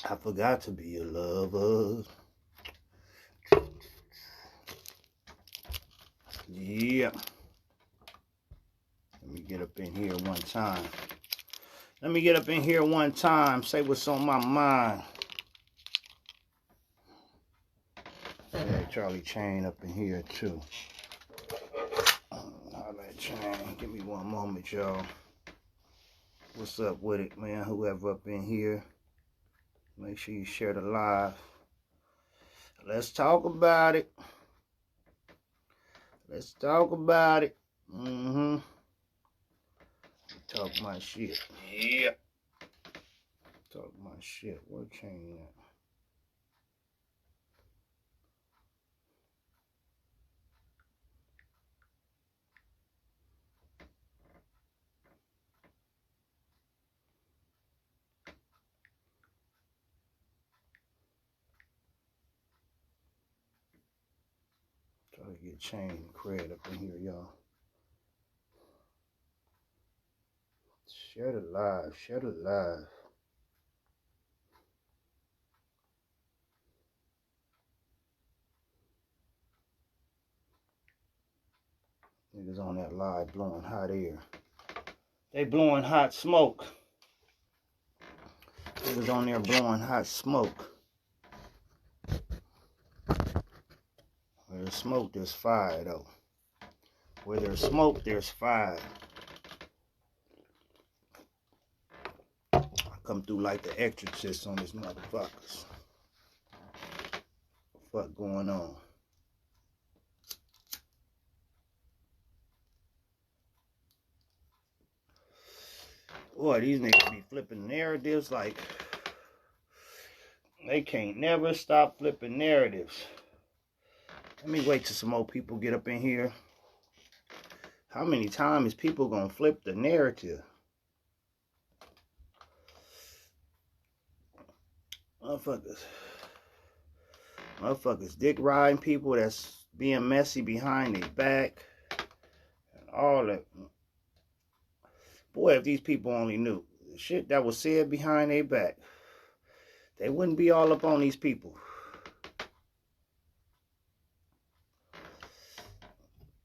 I forgot to be a lover. Yeah. Let me get up in here one time. Let me get up in here one time. Say what's on my mind. Yeah, Charlie Chain up in here too. That Chain. Give me one moment, y'all. What's up with it, man? Whoever up in here. Make sure you share the live. Let's talk about it. Let's talk about it. Talk my shit. Yeah. Talk my shit. What Chain at? Try to get Chain cred up in here, y'all. Share the live. Share the live. Niggas on that live blowing hot air. They blowing hot smoke. Niggas on there blowing hot smoke. Where there's smoke, there's fire, though. Where there's smoke, there's fire. I come through like the exorcist on these motherfuckers. What the fuck going on? Boy, these niggas be flipping narratives like they can't never stop flipping narratives. Let me wait till some more people get up in here. How many times is people gonna flip the narrative? Motherfuckers dick riding people that's being messy behind their back and all that. Boy, if these people only knew the shit that was said behind their back, they wouldn't be all up on these people.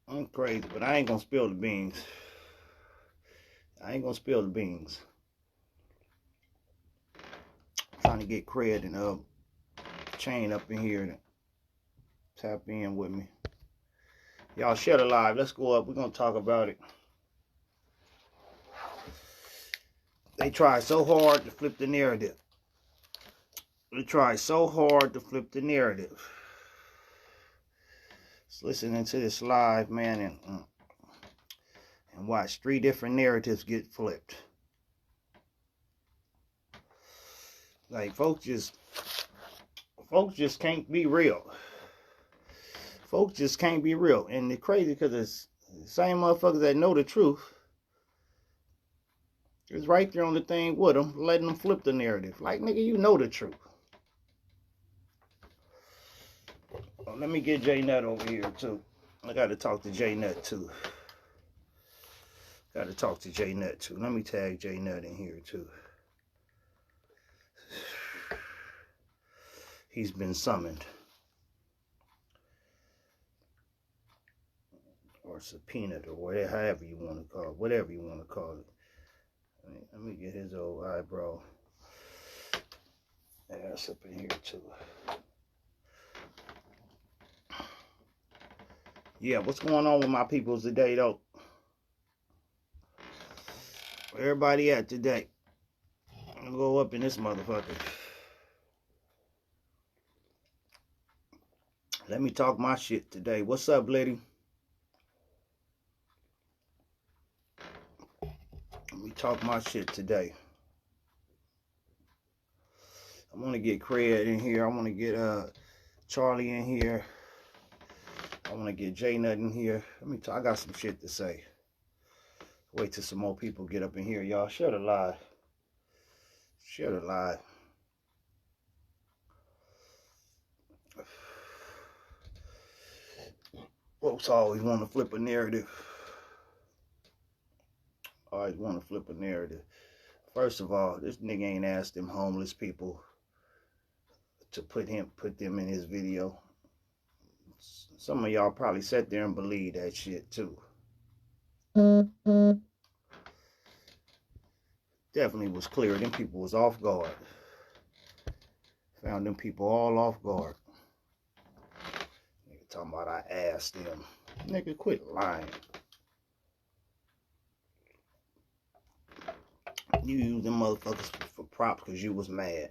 I'm crazy, but I ain't gonna spill the beans. I ain't gonna spill the beans. I'm trying to get cred and Chain up in here to tap in with me. Y'all share the live. Let's go up. We're gonna talk about it. They tried so hard to flip the narrative. They tried so hard to flip the narrative. Let's listen into this live, man, and watch 3 different narratives get flipped. Like folks just can't be real. Folks just can't be real. And it's crazy because it's the same motherfuckers that know the truth. It's right there on the thing with them, letting them flip the narrative. Like, nigga, you know the truth. Well, let me get J Nut over here, too. I got to talk to J Nut, too. Let me tag J Nut in here, too. He's been summoned. Or subpoenaed, or whatever, however you want to call it. Whatever you want to call it. Let me get his old eyebrow ass up in here too. Yeah, what's going on with my peoples today though? Where everybody at today? I'm gonna go up in this motherfucker. Let me talk my shit today. What's up, lady? Let me talk my shit today. I want to get Craig in here. I want to get Charlie in here. I want to get J Nut in here. Let me talk. I got some shit to say. Wait till some more people get up in here, y'all. Share the live. Share the live. Folks always want to flip a narrative. Always want to flip a narrative. First of all, this nigga ain't asked them homeless people to put them in his video. Some of y'all probably sat there and believed that shit too. Definitely was clear. Them people was off guard. Found them people all off guard. Nigga talking about I asked them. Nigga, quit lying. You used them motherfuckers for props because you was mad.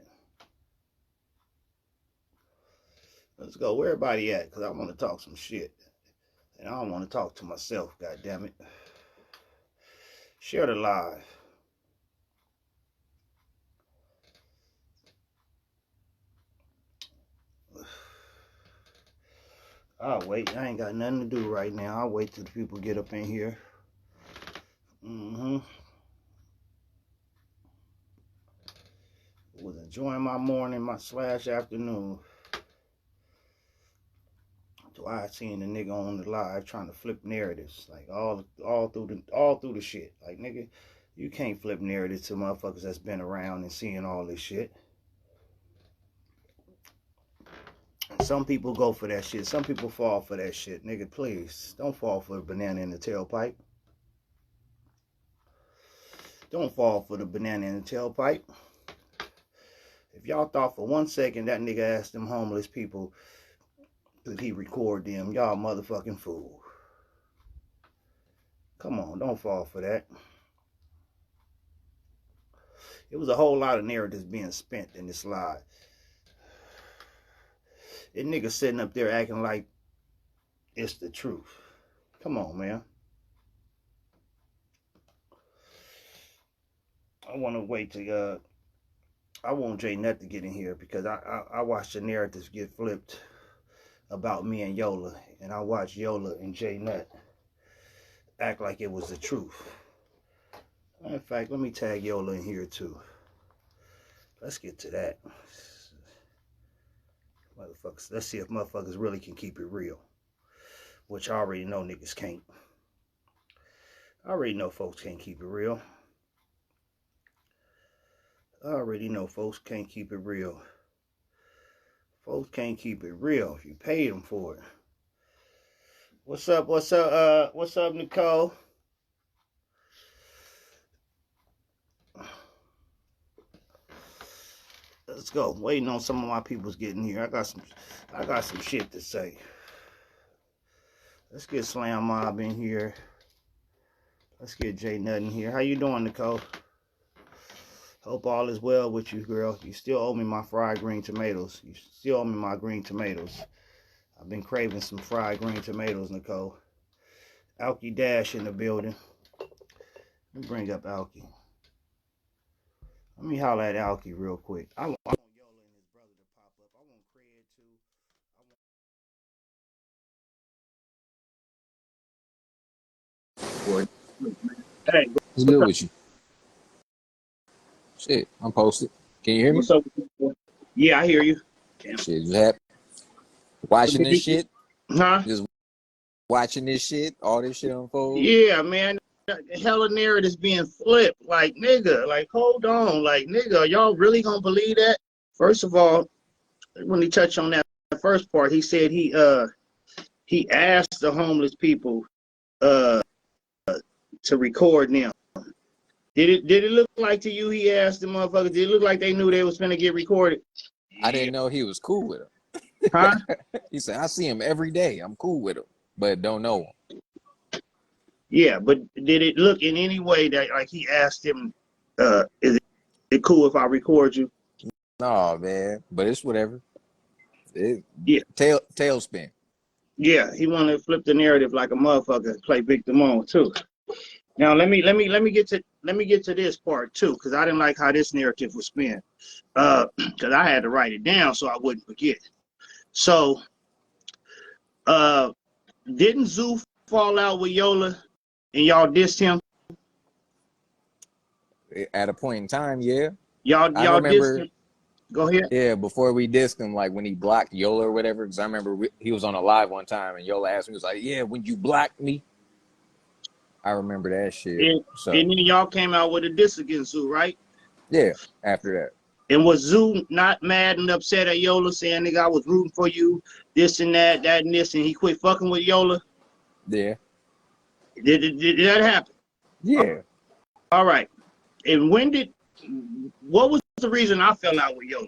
Let's go. Where everybody at? Because I want to talk some shit. And I don't want to talk to myself, goddammit. Share the live. I'll wait. I ain't got nothing to do right now. I'll wait till the people get up in here. Was enjoying my morning, my / afternoon. So I seen the nigga on the live trying to flip narratives, like all through the shit. Like, nigga, you can't flip narratives to motherfuckers that's been around and seeing all this shit. Some people go for that shit. Some people fall for that shit. Nigga, please don't fall for a banana in the tailpipe. Don't fall for the banana in the tailpipe. If y'all thought for 1 second that nigga asked them homeless people could he record them, y'all motherfucking fool. Come on, don't fall for that. It was a whole lot of narratives being spent in this live. That nigga sitting up there acting like it's the truth. Come on, man. I want to wait till I want J Nut to get in here because I watched the narratives get flipped about me and Yola, and I watched Yola and J Nut act like it was the truth. In fact, let me tag Yola in here too. Let's get to that. Motherfuckers, let's see if motherfuckers really can keep it real. Which I already know niggas can't. I already know folks can't keep it real. I already know folks can't keep it real. Folks can't keep it real if you pay them for it. What's up, Nicole? Let's go. Waiting on some of my people's getting here. I got some shit to say. Let's get Slam Mob in here. Let's get J Nut in here. How you doing, Nicole? Hope all is well with you, girl. You still owe me my fried green tomatoes. You still owe me my green tomatoes. I've been craving some fried green tomatoes, Nicole. Alki Dash in the building. Let me bring up Alki. Let me holler at Alki real quick. I want Yola and his brother to pop up. I want Craig too. Hey, What's good with you? Shit, I'm posted. Can you hear me? What's up? Yeah, I hear you. Shit, you happy? Watching this shit? Huh? Just watching this shit? All this shit unfold? Yeah, man. Hella narratives being flipped. Like, nigga, like, hold on. Like, nigga, y'all really gonna believe that? First of all, when he touched on that first part, he said he asked the homeless people to record them. Did it look like to you he asked the motherfuckers, did it look like they knew they was finna get recorded? I didn't know he was cool with him. Huh? He said, I see him every day. I'm cool with him, but don't know him. Yeah, but did it look in any way that like he asked him, is it cool if I record you? No, man, but it's whatever. Yeah. Tailspin. Yeah, he wanted to flip the narrative like a motherfucker, play victim on too. Now let me get to this part too, because I didn't like how this narrative was spent. Because I had to write it down so I wouldn't forget. So didn't Zoo fall out with Yola and y'all dissed him? At a point in time, yeah. Y'all remember, dissed him. Go ahead. Yeah, before we dissed him, like when he blocked Yola or whatever, because I remember he was on a live one time and Yola asked me, he was like, yeah, when you blocked me. I remember that shit. And then y'all came out with a diss against Zoo, right? Yeah, after that. And was Zoo not mad and upset at Yola saying, nigga, I was rooting for you, this and that, that and this, and he quit fucking with Yola? Yeah. Did that happen? Yeah. All right. And what was the reason I fell out with Yola?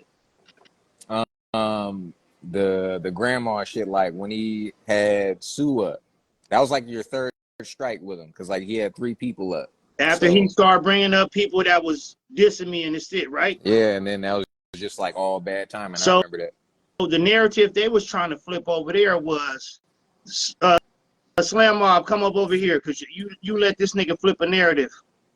The grandma shit, like when he had Sue up, that was like your third strike with him, because like he had 3 people up. After he So started bringing up people that was dissing me and this shit, right? yeah, and then that was just like all bad timing. I So remember that. the narrative they was trying to flip over there was, Slam Mob, come up over here, because you let this nigga flip a narrative.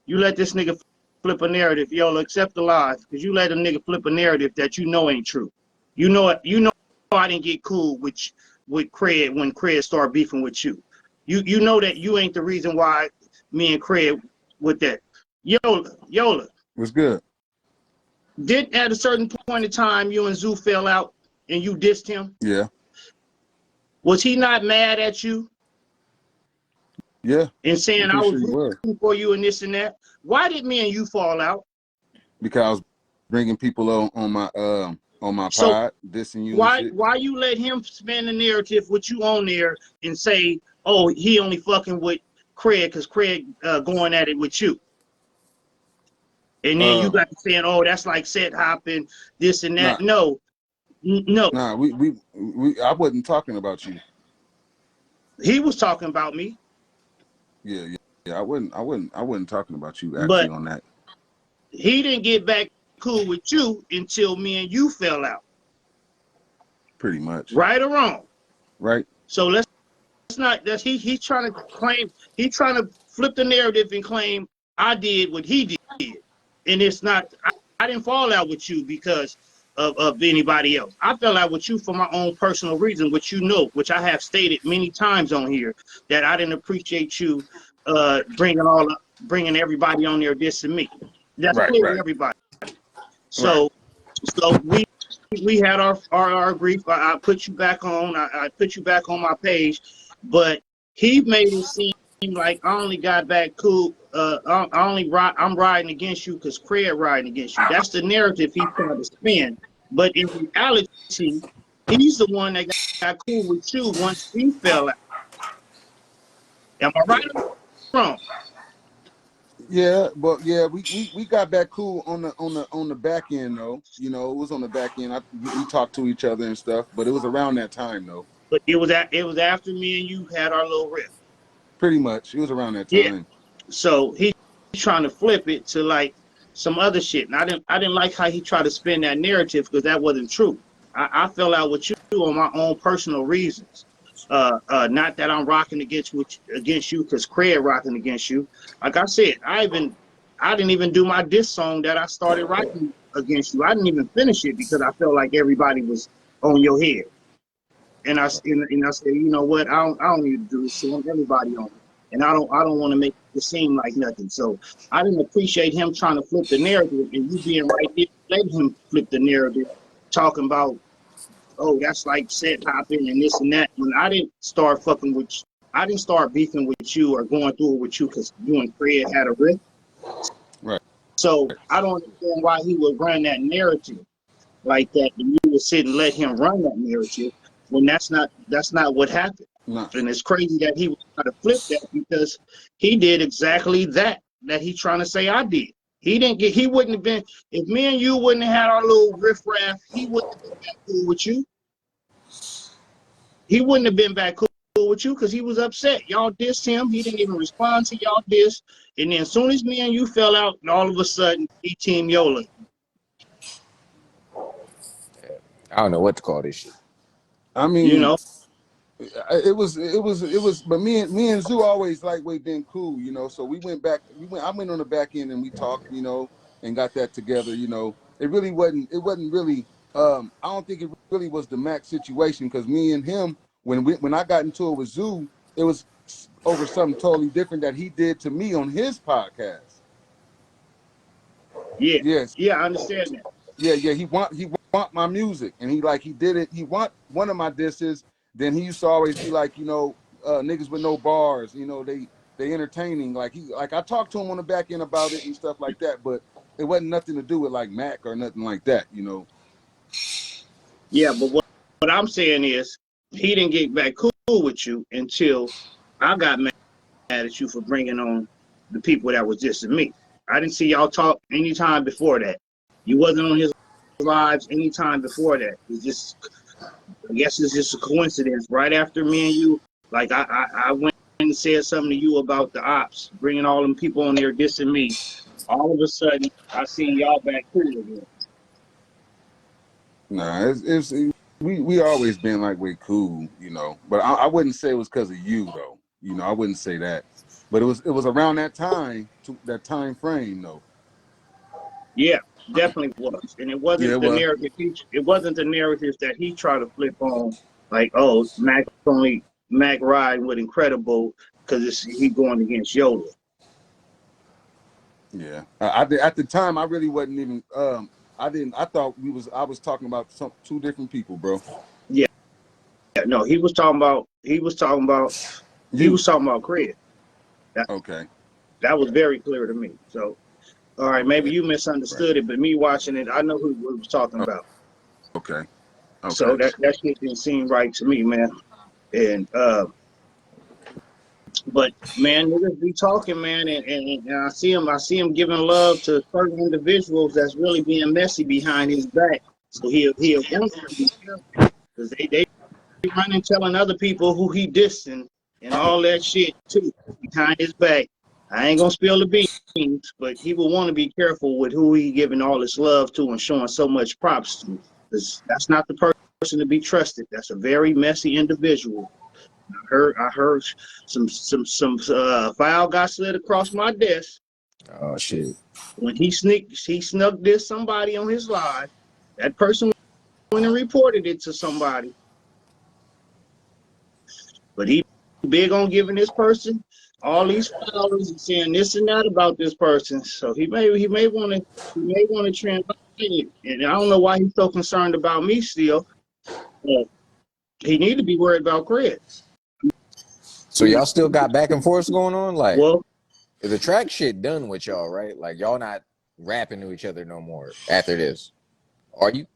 You let this nigga flip a narrative. Yo, accept the lies, because you let a nigga flip a narrative that you know ain't true. You know it. You know I didn't get cool with Craig when Craig started beefing with you. You know that you ain't the reason why me and Craig with that. Yola. What's good? Did at a certain point in time you and Zoo fell out and you dissed him? Yeah. Was he not mad at you Yeah. and saying I'm I pretty was sure you were. rooting for you and this and that? Why did me and you fall out? Because I was bringing people on my So pod, dissing you and shit. why you let him spin the narrative with you on there and say, oh, he only fucking with Craig because Craig going at it with you? And then you Um, got to saying, oh, that's like set hopping, this and that. nah, No, no. I wasn't talking about you. He was talking about me, Yeah. I wasn't talking about you actually but on that. he didn't get back cool with you until me and you fell out. Pretty much. Right or wrong? Right? So let's not, that's he's trying to claim, he's trying to flip the narrative and claim I did what he did. And it's not, I didn't fall out with you because of anybody else. I fell out with you for my own personal reason, which you know, which I have stated many times on here, that I didn't appreciate you bringing everybody on there dissing me. That's Right, clear to right, everybody. right. So we had our grief. I put you back on. I put you back on my page, but he made it seem like I only got back cool. I'm riding against you because Craig riding against you. That's the narrative he tried to spin. But in reality, he's the one that got cool with you once he fell out. Am I right or wrong? Yeah, but yeah, we got back cool on the back end though. You know, it was on the back end. We talked to each other and stuff, but it was around that time though. But it was after me and you had our little rift. Pretty much, it was around that Yeah. time. So he's trying to flip it to like some other shit, and I didn't like how he tried to spin that narrative because that wasn't true. I fell out with you on my own personal reasons. Not that I'm rocking against you because Craig rocking against you. Like I said, I didn't even do my diss song that I started writing against you. I didn't even finish it because I felt like everybody was on your head. And I said, you know what? I don't need to do this song. Everybody on it, and I don't want to make it seem like nothing. So I didn't appreciate him trying to flip the narrative, and you being right there, letting him flip the narrative, talking about, oh, that's like set hopping and this and that. When I didn't start I didn't start beefing with you or going through it with you because you and Fred had a rift. Right. So I don't understand why he would run that narrative like that, and you would sit and let him run that narrative when that's not what happened. Nah. And it's crazy that he was trying to flip that because he did exactly that he's trying to say I did. He wouldn't have been, if me and you wouldn't have had our little riffraff, he wouldn't have been back cool with you. He wouldn't have been back cool with you because he was upset. Y'all dissed him. He didn't even respond to y'all diss. And then as soon as me and you fell out, and all of a sudden, he team Yola. I don't know what to call this shit. I You mean, know, but me and Zoo always like we been cool, you know. So I went on the back end and we talked, you know, and got that together, you know. It wasn't really I don't think it really was the Mac situation because me and him when I got into it with Zoo, it was over something totally different that he did to me on his podcast. yeah, Yes. yeah, I understand that. Yeah, he want my music, and he did it. He want one of my disses. Then he used to always be like, you know, niggas with no bars, you know, they entertaining. Like I talked to him on the back end about it and stuff like that. But it wasn't nothing to do with like Mac or nothing like that, you know. Yeah, but what I'm saying is he didn't get back cool with you until I got mad at you for bringing on the people that was dissing me. I didn't see y'all talk anytime before that. You wasn't on his lives anytime before that. It's just, I guess it's just a coincidence. Right after me and you, like I went and said something to you about the ops, bringing all them people on there dissing me. All of a sudden, I seen y'all back cool again. Nah, we always been like we cool, you know. But I wouldn't say it was because of you though. You know, I wouldn't say that. But it was around that time, that time frame though. Yeah, definitely was, and it Yeah, wasn't it the was. narrative. It wasn't the narratives that he tried to flip on, like, oh, Mac ride with Incredible because he going against Yoda. Yeah, at the time I really wasn't even. I thought I was talking about two different people, bro. Yeah, no, he You was talking about Craig. That okay? that was very clear to me. So, all right, maybe Okay, you right. misunderstood it, but me watching it, I know who we was talking about. Okay, So okay. that shit didn't seem right to me, man. And but man, niggas be talking, man, and I see him giving love to certain individuals that's really being messy behind his back. So he'll want you to be careful because they running telling other people who he dissing and all that shit too behind his back. I ain't gonna spill the beans, but he will want to be careful with who he giving all this love to and showing so much props to, because that's not the person to be trusted. That's a very messy individual. I heard some file got slid across my desk Oh shit. when he snuck this somebody on his live. That person went and reported it to somebody, but he big on giving this person all these followers and saying this and that about this person. So he may want to translate it, and I don't know why he's so concerned about me still. But he need to be worried about Craig. So y'all still got back and forth going on? Like, Well, is the track shit done with y'all, right? Like y'all not rapping to each other no more after this. Are you?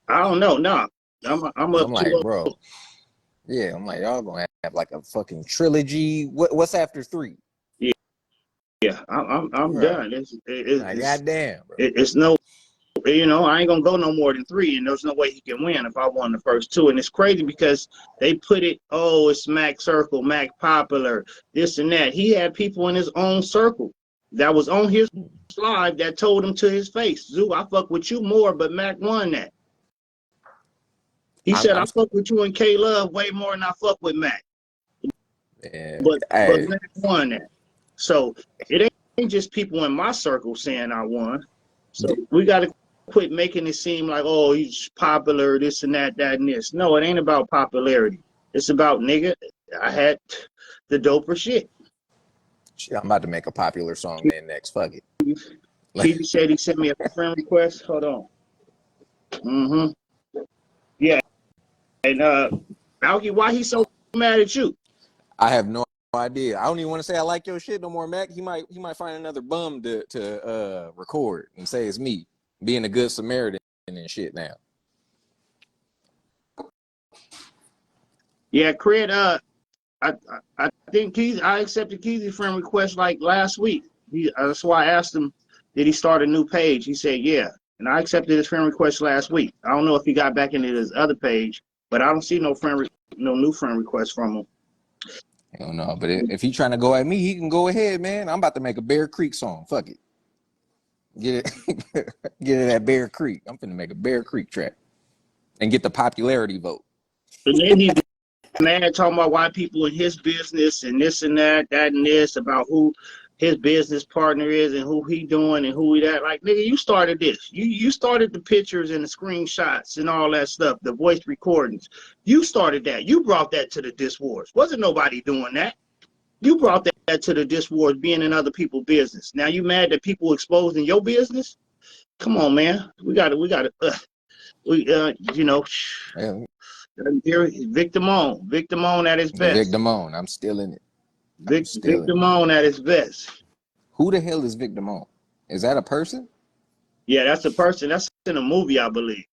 I don't know. Nah, I'm Cause up I'm like, to bro. Yeah, I'm like, y'all gonna have like a fucking trilogy. What's after 3? yeah. Yeah, I'm Right. done. Like, goddamn, bro. It's no, I ain't gonna go no more than 3, and there's no way he can win if I won the first 2. And it's crazy because they put it, oh, it's Mac Circle, Mac Popular, this and that. He had people in his own circle that was on his live that told him to his face, Zoo, I fuck with you more, but Mac won that. He I'm, said, I I'm, fuck with you and K Love way more than I fuck with Mac, yeah, but hey, Mac won that. So it ain't just people in my circle saying I won. So we got to quit making it seem like, oh, he's popular, this and that, that and this. No, it ain't about popularity. It's about, nigga, I had the doper shit. shit, I'm about to make a popular song then next. Fuck it. Like, Keith said he sent me a friend request. Hold on. Mm-hmm. Yeah. And Alki, why he so mad at you? I have no idea. I don't even want to say I like your shit no more, Mac. He might find another bum to record and say it's me being a good Samaritan and shit now. Yeah, Cred, I think I accepted Keith's friend request like last week. That's why I asked him, did he start a new page? He said, yeah. And I accepted his friend request last week. I don't know if he got back into his other page, but I don't see no new friend request from him. I don't know, but if he trying to go at me, he can go ahead, man. I'm about to make a Bear Creek song. Fuck it. Get it, get it at Bear Creek. I'm finna make a Bear Creek track and get the popularity vote. And then he mad talking about why people in his business and this and that, that and this, about who his business partner is and who he doing and who he that. Like, nigga, you started this. You started the pictures and the screenshots and all that stuff, the voice recordings. You started that. You brought that to the Diss Wars. Wasn't nobody doing that. You brought that to the Diss Wars, being in other people's business. Now you mad that people exposing your business? Come on, man. You know, Yeah, victim on at his Vic best. Damone. I'm still in it. I'm still in it. Victim on at his best. Who the hell is Vic Damone? Is that a person? Yeah, that's a person. That's in a movie, I believe.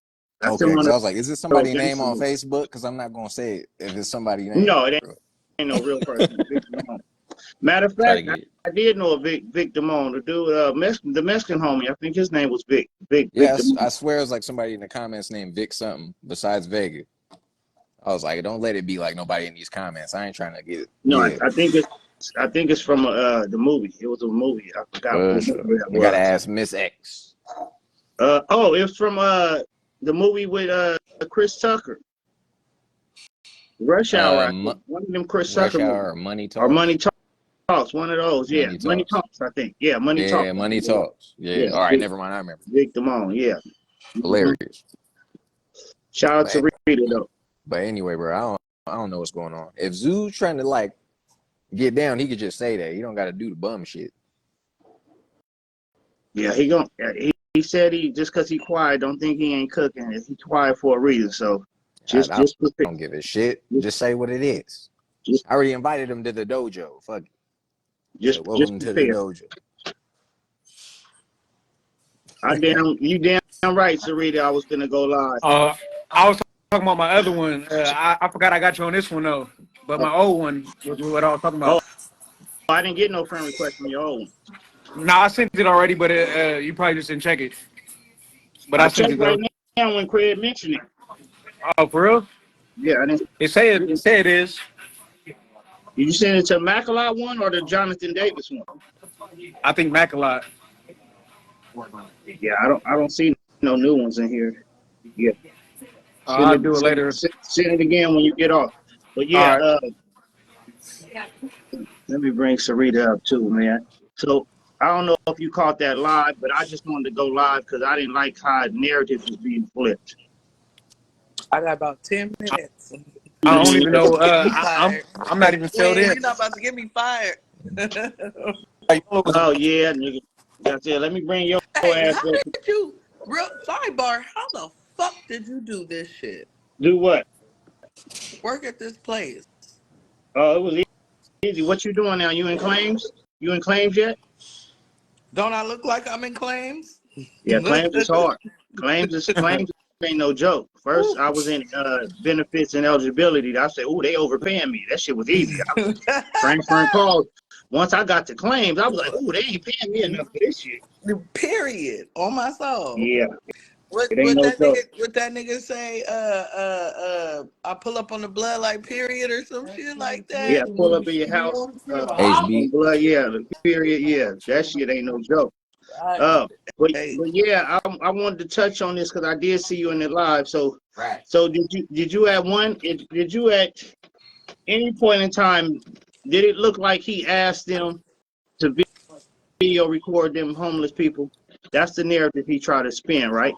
That's in Okay, one because I of was like, is this those somebody's name gangster on movies. Facebook? Because I'm not gonna say it if it's somebody's name. No, it ain't no real person. Vic Damone. Matter of Try to fact, get. I did know a Vic Damone, the dude, the Mexican homie. I think his name was Vic Yeah, Damone. I swear it was like somebody in the comments named Vic something besides Vega. I was like, don't let it be like nobody in these comments. I ain't trying to get it. No, Yeah, I think it's from the movie. It was a movie. I forgot for what sure. movie that I gotta was. ask Miss X. Oh, it was from the movie with Chris Tucker, Rush Hour. I think one of them Chris Rush Tucker movies Hour or Money or Money Talks. Talks. One of those. Yeah, Money Money Talks. Talks. I think. Yeah, Money Talks. Yeah, Money Talks. Yeah. Yeah, All right, never mind. I remember. Vic Damone. Yeah. Mhm. Hilarious. Shout out to But Rita though. but anyway, bro, I don't know what's going on. If Zoo's trying to like get down, he could just say that. He don't got to do the bum shit. Yeah, he said he just because he quiet, don't think he ain't cooking. He quiet for a reason. So I just prepare. don't give a shit. Just Just say what it is. just I already invited him to the dojo. Fuck it. just Said, just welcome to the prepare. dojo. You damn right, Sarita. I was gonna go live. I was talking about my other one. I forgot I got you on this one though, but Oh, my old one was what I was talking oh, about. I didn't get no friend request from your old one. No, I sent it already, but you probably just didn't check it. But I I sent checked it right though. now when Craig mentioned it. Oh, for real? Yeah, I didn't. It say it is. Did you send it to Mackalout one or the Jonathan Davis one? I think Mac a lot. Yeah, I don't see no new ones in here. Yeah, I'll do it later. send it again when you get off. But All yeah, right. let me bring Sarita up too, man. So I don't know if you caught that live, but I just wanted to go live because I didn't like how narratives was being flipped. I got about 10 minutes. I don't even know. You fired. I'm not even filled in. You're not about to get me fired. Oh yeah, nigga. That's it. Let me bring your Hey, ass how up. did you, real sidebar, how the fuck did you do this shit? Do what? Work at this place. Oh, it was easy. What you doing now? You in claims? You in claims yet? Don't I look like I'm in claims? Yeah, claims is hard. Claims ain't no joke. First, I was in benefits and eligibility. I said, "Ooh, they overpaying me." That shit was easy. I was transferring calls. Once I got to claims, I was like, "Ooh, they ain't paying me enough for this shit." Period. On my soul. Yeah, What it ain't no joke. that nigga say, I pull up on the blood like period or some shit like Yeah, that? pull up in your house. On HB. blood. Yeah, the period. Yeah, that shit ain't no joke. Uh, but Hey, yeah, I wanted to touch on this because I did see you in the live. So did you did you at any point in time did it look like he asked them to video record them homeless people? That's the narrative he tried to spin, right?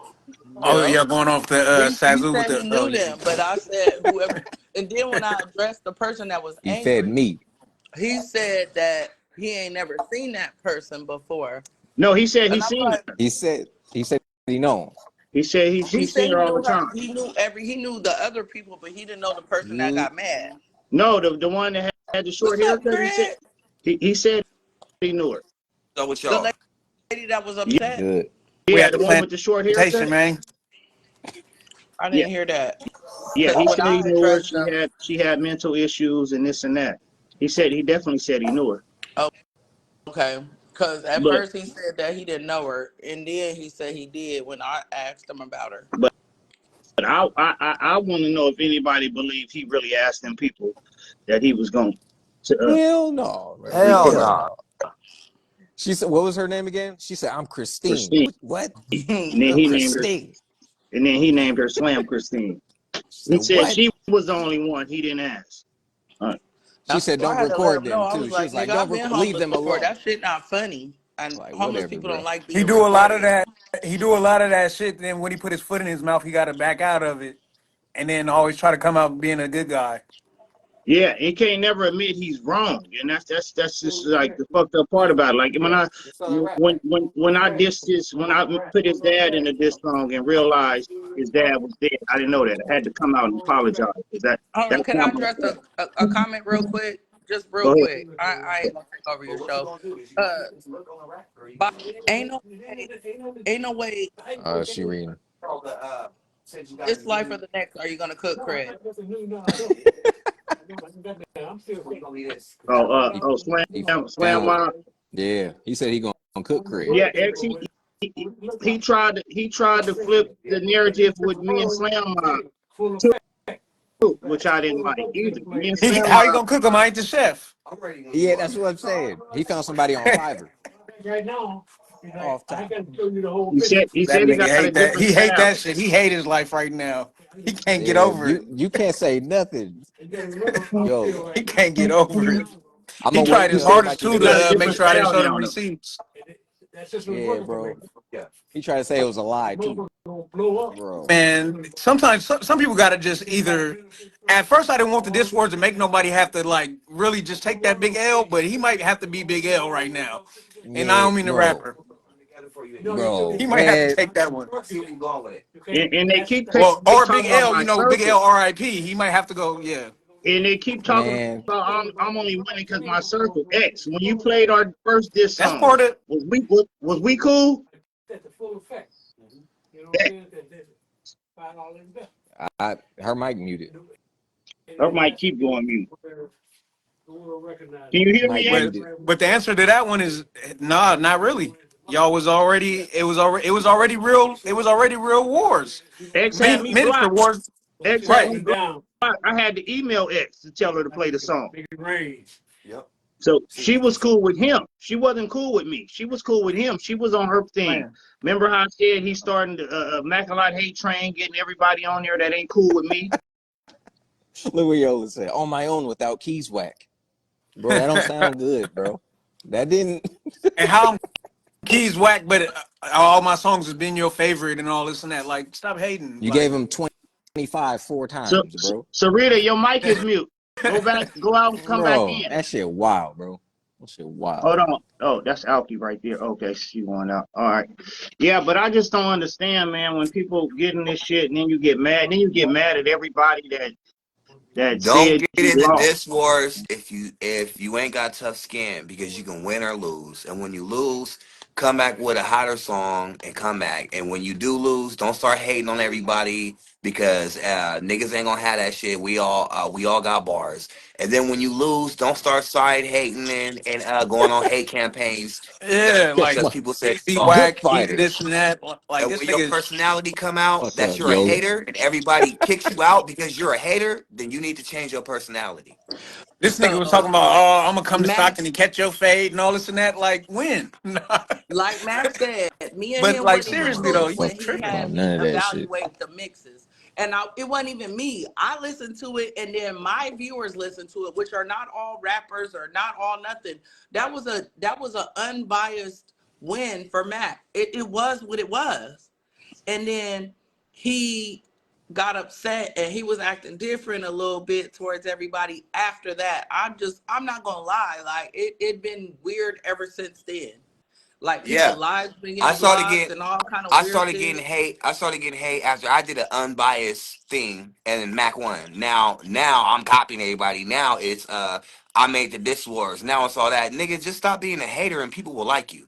Oh no. yeah, going off the He Sazu with said the. he Oh knew yeah. them, but I said whoever. And then when I addressed the person that was He fed angry, me. he said that he ain't never seen that person before. No, he said he And I'm seen like, her. He said he know He said he he said seen her he all the knew her. time. He knew the other people, but he didn't know the person that him. got mad. No, the one that had the short What's up, haircut. Craig? He said he knew her. So with The y'all, lady that was Yeah, upset. Good. we yeah, had the the one with the short plantation, haircut. man. I Yeah, didn't hear that yeah. because He when said he I knew her. addressed them, She had mental issues and this and that. He definitely said he knew her. oh, okay. Because at But first he said that he didn't know her, and then he said he did when I asked him about her. but I want to know if anybody believed he really asked them people that he was going to Hell no, bro. Hell record Hell no. no. She said, what was her name again? She said, I'm Christine. Christine, What? and then I'm he named her, Christine. Slam Christine. She He said, said what? she was the only one he didn't ask. She said, So I don't had to let record him know. them I too. was She like, was like, nigga, don't I've been leave homeless them before. alone. That shit not funny. And Like, homeless whatever, people don't bro. like He being do a lot of recorded. that. He do a lot of that shit. Then when he put his foot in his mouth, he got to back out of it, and then always try to come out being a good guy. Yeah, he can't never admit he's wrong, and that's just like the fucked up part about it. Like when I dissed this, when I put his dad in a diss song and realized his dad was dead, I didn't know that. I had to come out and apologize because Hold on, that's can I not my address fault. a comment real quick? just real Go ahead. quick. I ain't gonna take over your show. Uh, but ain't no way, ain't no way. She reading. This life or the next, are you gonna cook cred? He, Slam, he slam found. mine. Yeah, he said he gonna cook Craig. Yeah, X. He tried to flip the narrative with me and Slam mine too, which I didn't like either. Me and Slam How you mine. gonna cook him? I ain't the chef. Yeah, that's what I'm saying. He found somebody on Fiverr. Off top. He That said he nigga got a hate that. different He hate style. that shit. He hate his life right now. He can't get Yeah, over it. you can't say nothing. Yo, He can't get over it. I'm He gonna wait tried his till hardest everybody too He finish. got a to make different sure I didn't style show them now though. receipts. Yeah, bro. He tried to say it was a lie too, bro. Man, sometimes some people gotta just either. At first, I didn't want the diss words to make nobody have to like really just take that big L, but he might have to be big L right now. And I Yeah, don't mean the bro, rapper. bro, He might have to man. take that one. And they keep Well, or Big talking about L, my you know, Big circle. L R.I.P. He might have to go. Yeah. And they keep talking Man, about I'm only winning because my circle X. When you played our first diss That's song, part of. was we cool? X. her mic muted. Or might keep going mute. Can you hear Mic me, X? muted. But the answer to that one is nah, not really. Y'all was already. It was already real. It was already real wars. X had me Miniature blocked. wars. X had Right. me blocked. I had to email X to tell her to play the song. So she was cool with him. She wasn't cool with me. She was cool with him. She was on her thing. Man. Remember how I said he's starting the Macalot hate train, getting everybody on there that ain't cool with me? Look what Yola said. On my own without keys whack. Bro, that don't sound good, bro. That didn't. And how Keys whack, but all my songs has been your favorite and all this and that. Like, stop hating. You gave Like, him 25 four So, times, bro. Sarita, your mic is mute. Go back, go out and come back Bro, in. that shit wild, bro. That shit wild. Hold on. Oh, that's Alki right there. Okay, she going out. All right. Yeah, but I just don't understand, man, when people get in this shit and then you get mad. Then you get mad at everybody that Don't said get you into lost. diss wars if you ain't got tough skin because you can win or lose. And when you lose, come back with a hotter song and come back. And when you do lose, don't start hating on everybody because niggas ain't gonna have that shit. We all got bars. And then when you lose, don't start side hating and going on hate campaigns yeah, That's because my like, people said keys be you good lost. whack, keys fighter. this and that. Like, And this when your nigga, personality come out Fuck that up, you're a Yola. hater and everybody kicks you out because you're a hater, then you need to change your personality. this nigga was talking So about, oh, I'm going to come to Mac, Stockton and catch your fade and all this and that. Like, when? like Mac said, me and But, him like, wasn't even Man, seriously, nigga, though, cool you fuck when he tripping. had none me of that shit. evaluate the mixes. And it wasn't even me. I listened to it, and then my viewers listened to it, which are not all rappers or not all nothing. That was a unbiased win for Mac. It was what it was. And then he got upset and he was acting different a little bit towards everybody after that. I'm not gonna lie, like it been weird ever since then. Like people Yeah. lives been I getting started blocked getting and all kind of I weird started getting shit. hate. I started getting hate after I did an unbiased thing and then Mac won. Now I'm copying everybody. Now it's I made the diss wars. Now it's all that. Nigga, just stop being a hater and people will like you.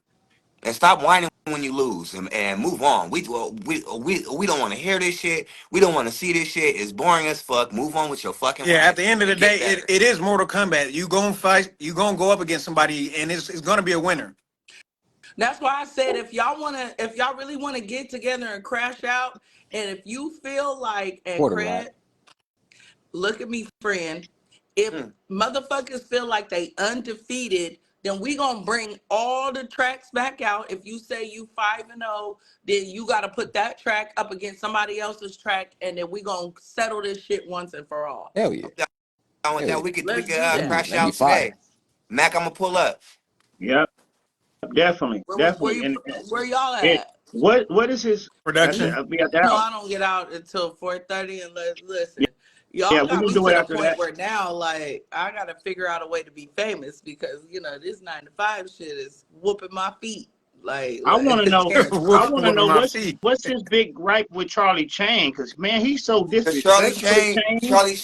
And stop whining when you lose and move on. We don't want to hear this shit. We don't want to see this shit. It's boring as fuck. Move on with your fucking Yeah, at the life end of the and get day, better. it is Mortal Kombat. You gonna fight, you gonna go up against somebody, and it's gonna be a winner. That's why I said if y'all really wanna get together and crash out, and if you feel like and Quarter rack. cred, look at me, friend. If Hmm. motherfuckers feel like they undefeated, then we gonna bring all the tracks back out. If you say you 5-0, then you gotta put that track up against somebody else's track, and then we gonna settle this shit once and for all. Hell yeah. I'm down with Hell that. yeah. We Let's could do that. crash That'd be out fire. today. Mac, I'm gonna pull up. Yep, definitely, Where definitely. you And where y'all it at? what is his? That's it. Production. We got that No, out. I don't get out until 4:30 and Yeah, listen. yeah, Y'all we got can me do to it the after point that. where now like I gotta figure out a way to be famous because this 9 to 5 shit is whooping my feet. Like I want to know. I want to Whooping know my feet. what's his big gripe with Charlie Chain? Because man, he's so Cause Charlie disrespectful to Chain, Chain.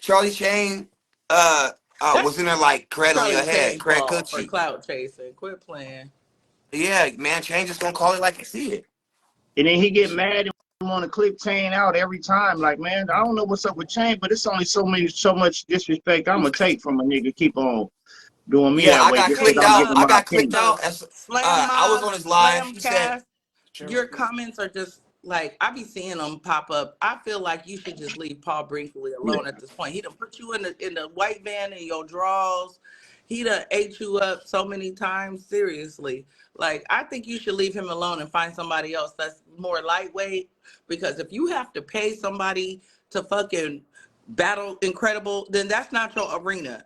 Charlie Chain, uh, Wasn't there like Craig on your Charlie head? Chain Craig fault cooked for you. clout chasing. Quit playing. Yeah, man, Chain just gonna call it like you see it. And then he get mad and want to clip Chain out every time. Like, man, I don't know what's up with Chain, but it's only so much disrespect I'm gonna take from a nigga. Keep on doing me Yeah, that I way got just because clicked Hey, I'm out. giving I my got clicked opinion. out. As Slam I was Mob, on his live. Slam He said, Cast, your comments are just like I be seeing them pop up. I feel like you should just leave Paul Brinkley Yeah. alone at this point. He done put you in the white van in your drawers. He done ate you up so many times. Seriously, like I think you should leave him alone and find somebody else that's more lightweight. Because if you have to pay somebody to fucking battle Incredible, then that's not your arena.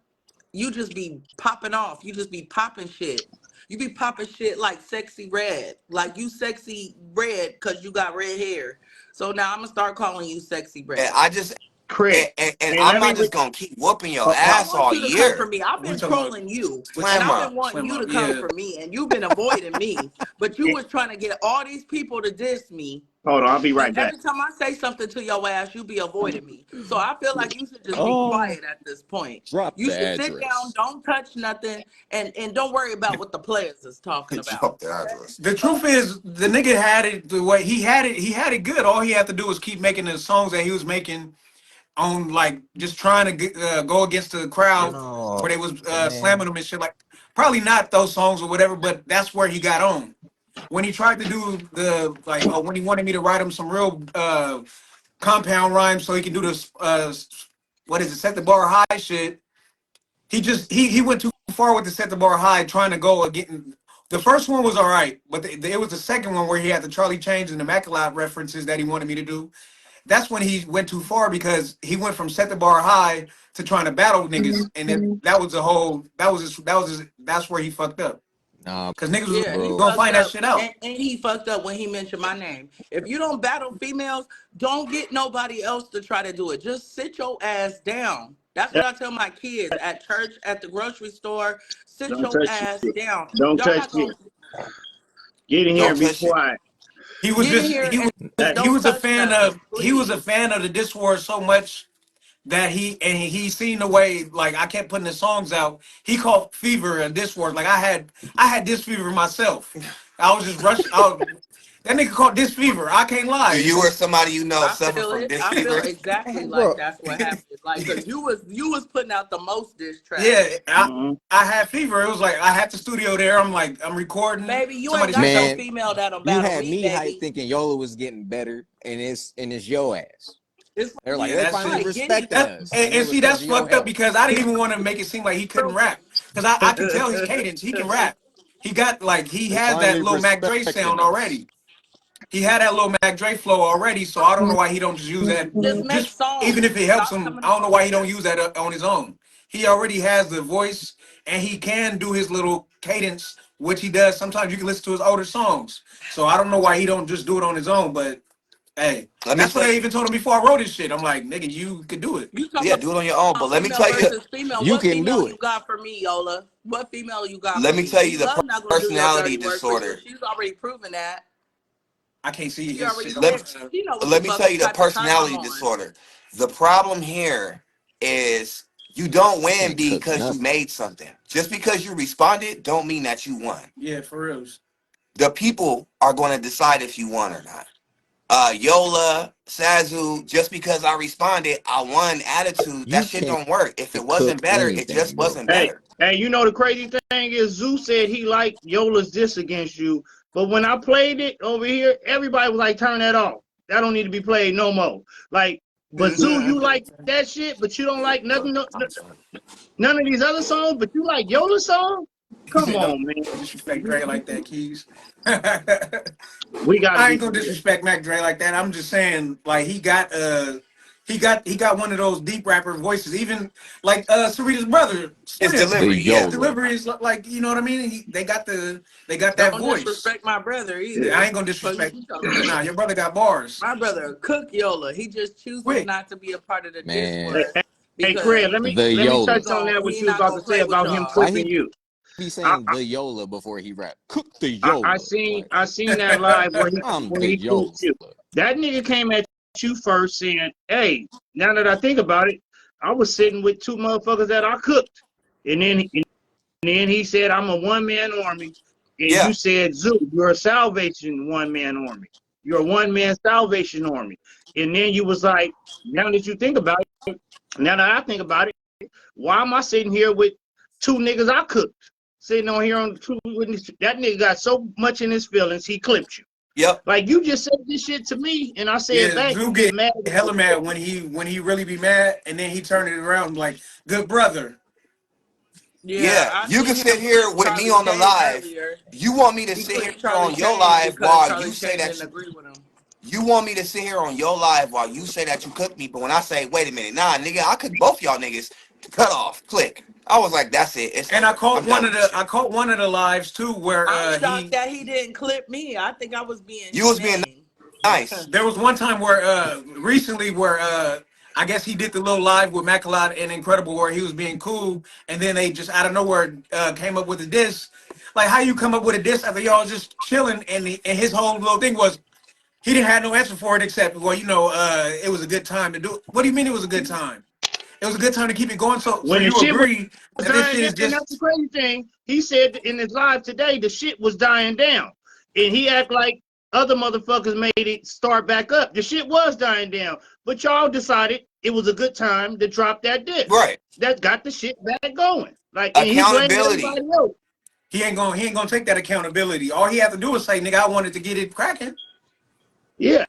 You just be popping off. You just be popping shit. You be popping shit like sexy red. Like you sexy red because you got red hair. So now I'm gonna start calling you sexy and red. I just Craig. and And I'm let me not just gonna keep whooping your oh, I ass want all you to come for year. me. I've We been talking about trolling you, and Slam I've been up. wanting Slim you to up, come yeah. for me, and you've been avoiding me. But you eh, was trying to get all these people to diss me, hold on, I'll be and right back. every time I say something to your ass, you be avoiding me. So I feel like you should just be Oh, quiet at this point. drop You the should sit down, address. don't touch nothing, and don't worry about what the players is talking about. Drop the Okay? address. The truth is, the nigga had it the way he had it. He had it good. All he had to do was keep making the songs that he was making on, like just trying to go against the crowd where they No, was man. slamming him and shit. Like probably not those songs or whatever, but that's where he got on. When he tried to do the like, when he wanted me to write him some real compound rhymes so he can do this what is it, set the bar high shit. He just he went too far with the set the bar high, trying to go again. The first one was all right, but it was the second one where he had the Charlie Change and the Immaculate references that he wanted me to do. That's when he went too far because he went from set the bar high to trying to battle niggas, and that was the whole that's where he fucked up Nah, because niggas was Yeah, he bro. gonna fucked find that up, shit out. and he fucked up when he mentioned my name. If you don't battle females, don't get nobody else to try to do it. Just sit your ass down. That's what Yeah, I tell my kids at church, at the grocery store. Sit don't your touch ass it. down. Don't Y'all touch not it. gonna Get in here Don't and be touch it. quiet. He was get in just here and Hey, he don't was a touch fan nothing, of please. the diss war so much that he seen the way like I kept putting the songs out. He called Fever and Diss Wars. Like I had Diss Fever myself. I was just rushing out. That nigga called Diss Fever. I can't Do lie. you or somebody you know I suffer feel from it. this I feel fever? exactly like Bro, that's what happened. Like, cause you was putting out the most diss Yeah, tracks. mhm. I had Fever. It was like I had the studio there. I'm like I'm recording. Baby, you ain't Somebody got said no something. man, female that'll you battle had me, me hyped baby. thinking Yola was getting better, and it's your ass. It's They're like Yeah, they that finally shit. like getting respecting That us, and it and was see because that's of your fucked up help. because I didn't even want to make it seem like he couldn't rap because I could tell his cadence. He can rap. He got like he They has that finally little Mac Dre respecting sound us. already. He had that little Mac Dre flow already, so I don't know why he don't just use that. just make Just even songs. if it helps Stop him, coming I don't know on why he don't here. use that on his own. He already has the voice, and he can do his little cadence, which he does. Sometimes you can listen to his older songs, so I don't know why he don't just do it on his own. But hey, Let me that's what tell I you. even told him before I wrote his shit. I'm like, nigga, you could do it. You talking Yeah, do it on your own. But about female versus female? You What can female do you it. got for me, Yola? What female you got let for me me? tell D you the Love not gonna do your personality dirty work for you. disorder. She's already proven that. I can't see She his already shit on Let said my. she know what the let me fuck tell you the type of time I'm personality on. disorder. The problem here is you don't win Can't cook because you nothing. made something. Just because you responded don't mean that you won. Yeah, for real. The people are going to decide if you won or not. Yola, Sazu, just because I responded, I won attitude. That You shit can't don't work. If it wasn't cook better, it anything, just bro. wasn't Hey, better. hey, you know the crazy thing is Zoo said he liked Yola's diss against you, but when I played it over here, everybody was like, turn that off. That don't need to be played no more. Like, but Zoo, you like that shit, but you don't like nothing, none of these other songs, but you like Yola's song? He Come said, "Don't on, man. disrespect Dre like that, Keys." We gotta I be ain't gonna for real. disrespect Mac Dre like that. I'm just saying, like he got one of those deep rapper voices. Even like Sarita's brother, His Slim. The delivery, His yeah. Yola. delivery is like you know what I mean. They got that Don't voice. disrespect my brother Yeah, I either. ain't gonna Fuck disrespect. you talking about? Nah, your brother got bars. My brother cook Yola. He just chooses Quick, not to be a part of the diss Man, Hey, wars hey, hey, Craig, because the let me he touch Yola. on gon' that what he you was not about to gonna say play with about him y'all. Why clipping he you. be I, saying I, the Yola before he rap? Cook the Yola. Like, I seen that live I'm where the he Yola. clipped you. That nigga came at you first saying, "Hey, now that I think about it, I was sitting with two motherfuckers that I cooked." And then he said, I'm a one-man army. And Yeah. you said, Zoo, you're a salvation one-man army. You're a one-man salvation army. And then you was like, now that you think about it, now that I think about it, why am I sitting here with two niggas I cooked? Sitting on here on the two witness. That nigga got so much in his feelings, he clipped you. Yep. Like you just said this shit to me, and I said Yeah, back, Drew you get get mad. hella mad when he really be mad, and then he turned it around like, good brother. Yeah, Yeah. I You can seen sit him here clip with me Charlie on the Chain live. earlier. You want me to He sit here clipped Charlie on your Chain live because while you Charlie say Chain that didn't agree with him. you want me to sit here on your live while you say that you cooked me, but when I say, wait a minute, nah, nigga, I cooked both y'all niggas. Cut off. Click. I was like, that's it. It's And I over. caught I'm done one of with this the shit. lives too where I'm shocked he that he didn't clip me. I think I was being You was being humane. nice. there was one time where recently where I guess he did the little live with Macalot and Incredible where he was being cool, and then they just out of nowhere came up with a diss. Like how you come up with a diss after y'all just chilling, and his whole little thing was he didn't have no answer for it except, well, it was a good time to do it. What do you mean it was a good time? It was a good time to keep it going. So When the you shit was agree that this dying shit down, is and that's the just crazy thing. He said in his live today, the shit was dying down, and he act like other motherfuckers made it start back up. The shit was dying down, but y'all decided it was a good time to drop that diss. Right. That got the shit back going. Like, and he blamed Accountability. everybody else. he ain't gonna take that accountability. All he have to do is say, nigga, I wanted to get it cracking. Yeah,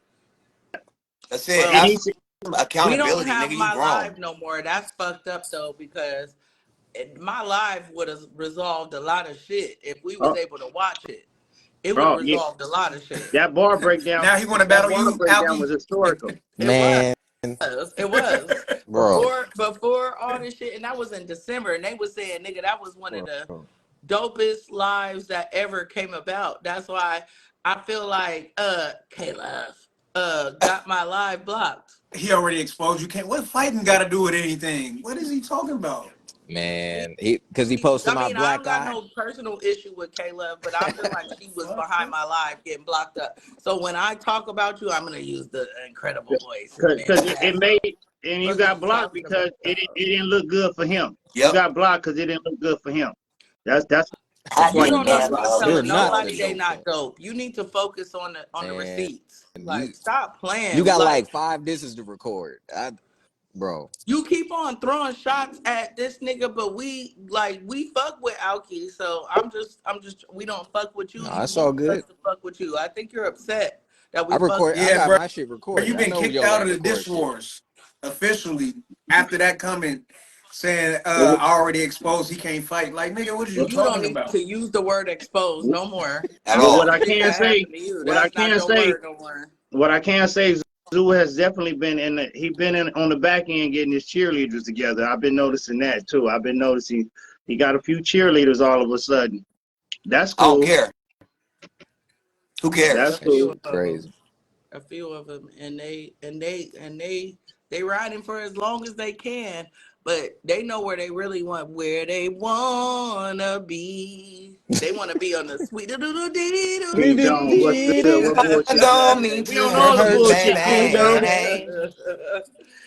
That's it. and Well, Have he some said, we don't accountability, have nigga. You my grown. live no more. That's fucked up though, because my live would have resolved a lot of shit if we was "Oh, able to watch it. It would have oh yeah, resolved a lot of shit. that bar breakdown, Now he want to that battle bar you, breakdown was Alki. historical." It was. Man, It was bro, before all this shit, and that was in December, and they was saying, "Nigga, that was one of the bro. dopest lives that ever came about." That's why I feel like K-Love got my live blocked. He already exposed you. Can't. What fighting got to do with anything? What is he talking about? He, Man, because he posted I my mean, I don't black got eye. no personal issue with K-Love, but I feel like she was Fuck. behind my live getting blocked up. So when I talk about you, I'm gonna use the incredible voice and Because it fantastic. made, and you Fuck is got you blocked talking because about? it didn't look good for him. You Yep. got blocked because it didn't look good for him. That's I why You you didn't don't need got to have be blocked. You're telling not the nobody they dope not boy. dope. You need to focus on the Man, receipts. you Like, stop you playing. got Like, like 5 disses to record. Bro. you keep on throwing shots at this nigga, but we fuck with Alki. So I'm just we don't fuck with you. No, You it's all need us good. to fuck with you. I think you're upset that we fuck with I Yeah, got bro. my shit recorded. You've I been know kicked your out land of the record dish shit. wars officially after that comment saying But, I already exposed he can't fight. Like, nigga, what are you but, you. Don't talking need about? to use the word expose no more. at but After what all. the I shit can that say, happened to you, what I that's not can your say, word no more. what I can say, Zoo has definitely been he been in on the back end getting his cheerleaders together. I've been noticing that too. I've been noticing he got a few cheerleaders all of a sudden. That's I don't cool. care. Who That's A cares? That few cool. shit of them. crazy. A few of them, and they riding for as long as they can, but they know where they wanna be. They want to be on the sweet doodle dee doodle King Jones, what's good? dee. What I bullshit you don't got? mean We to on all the hurt you, Hurt you, bullshit, King Jones. baby.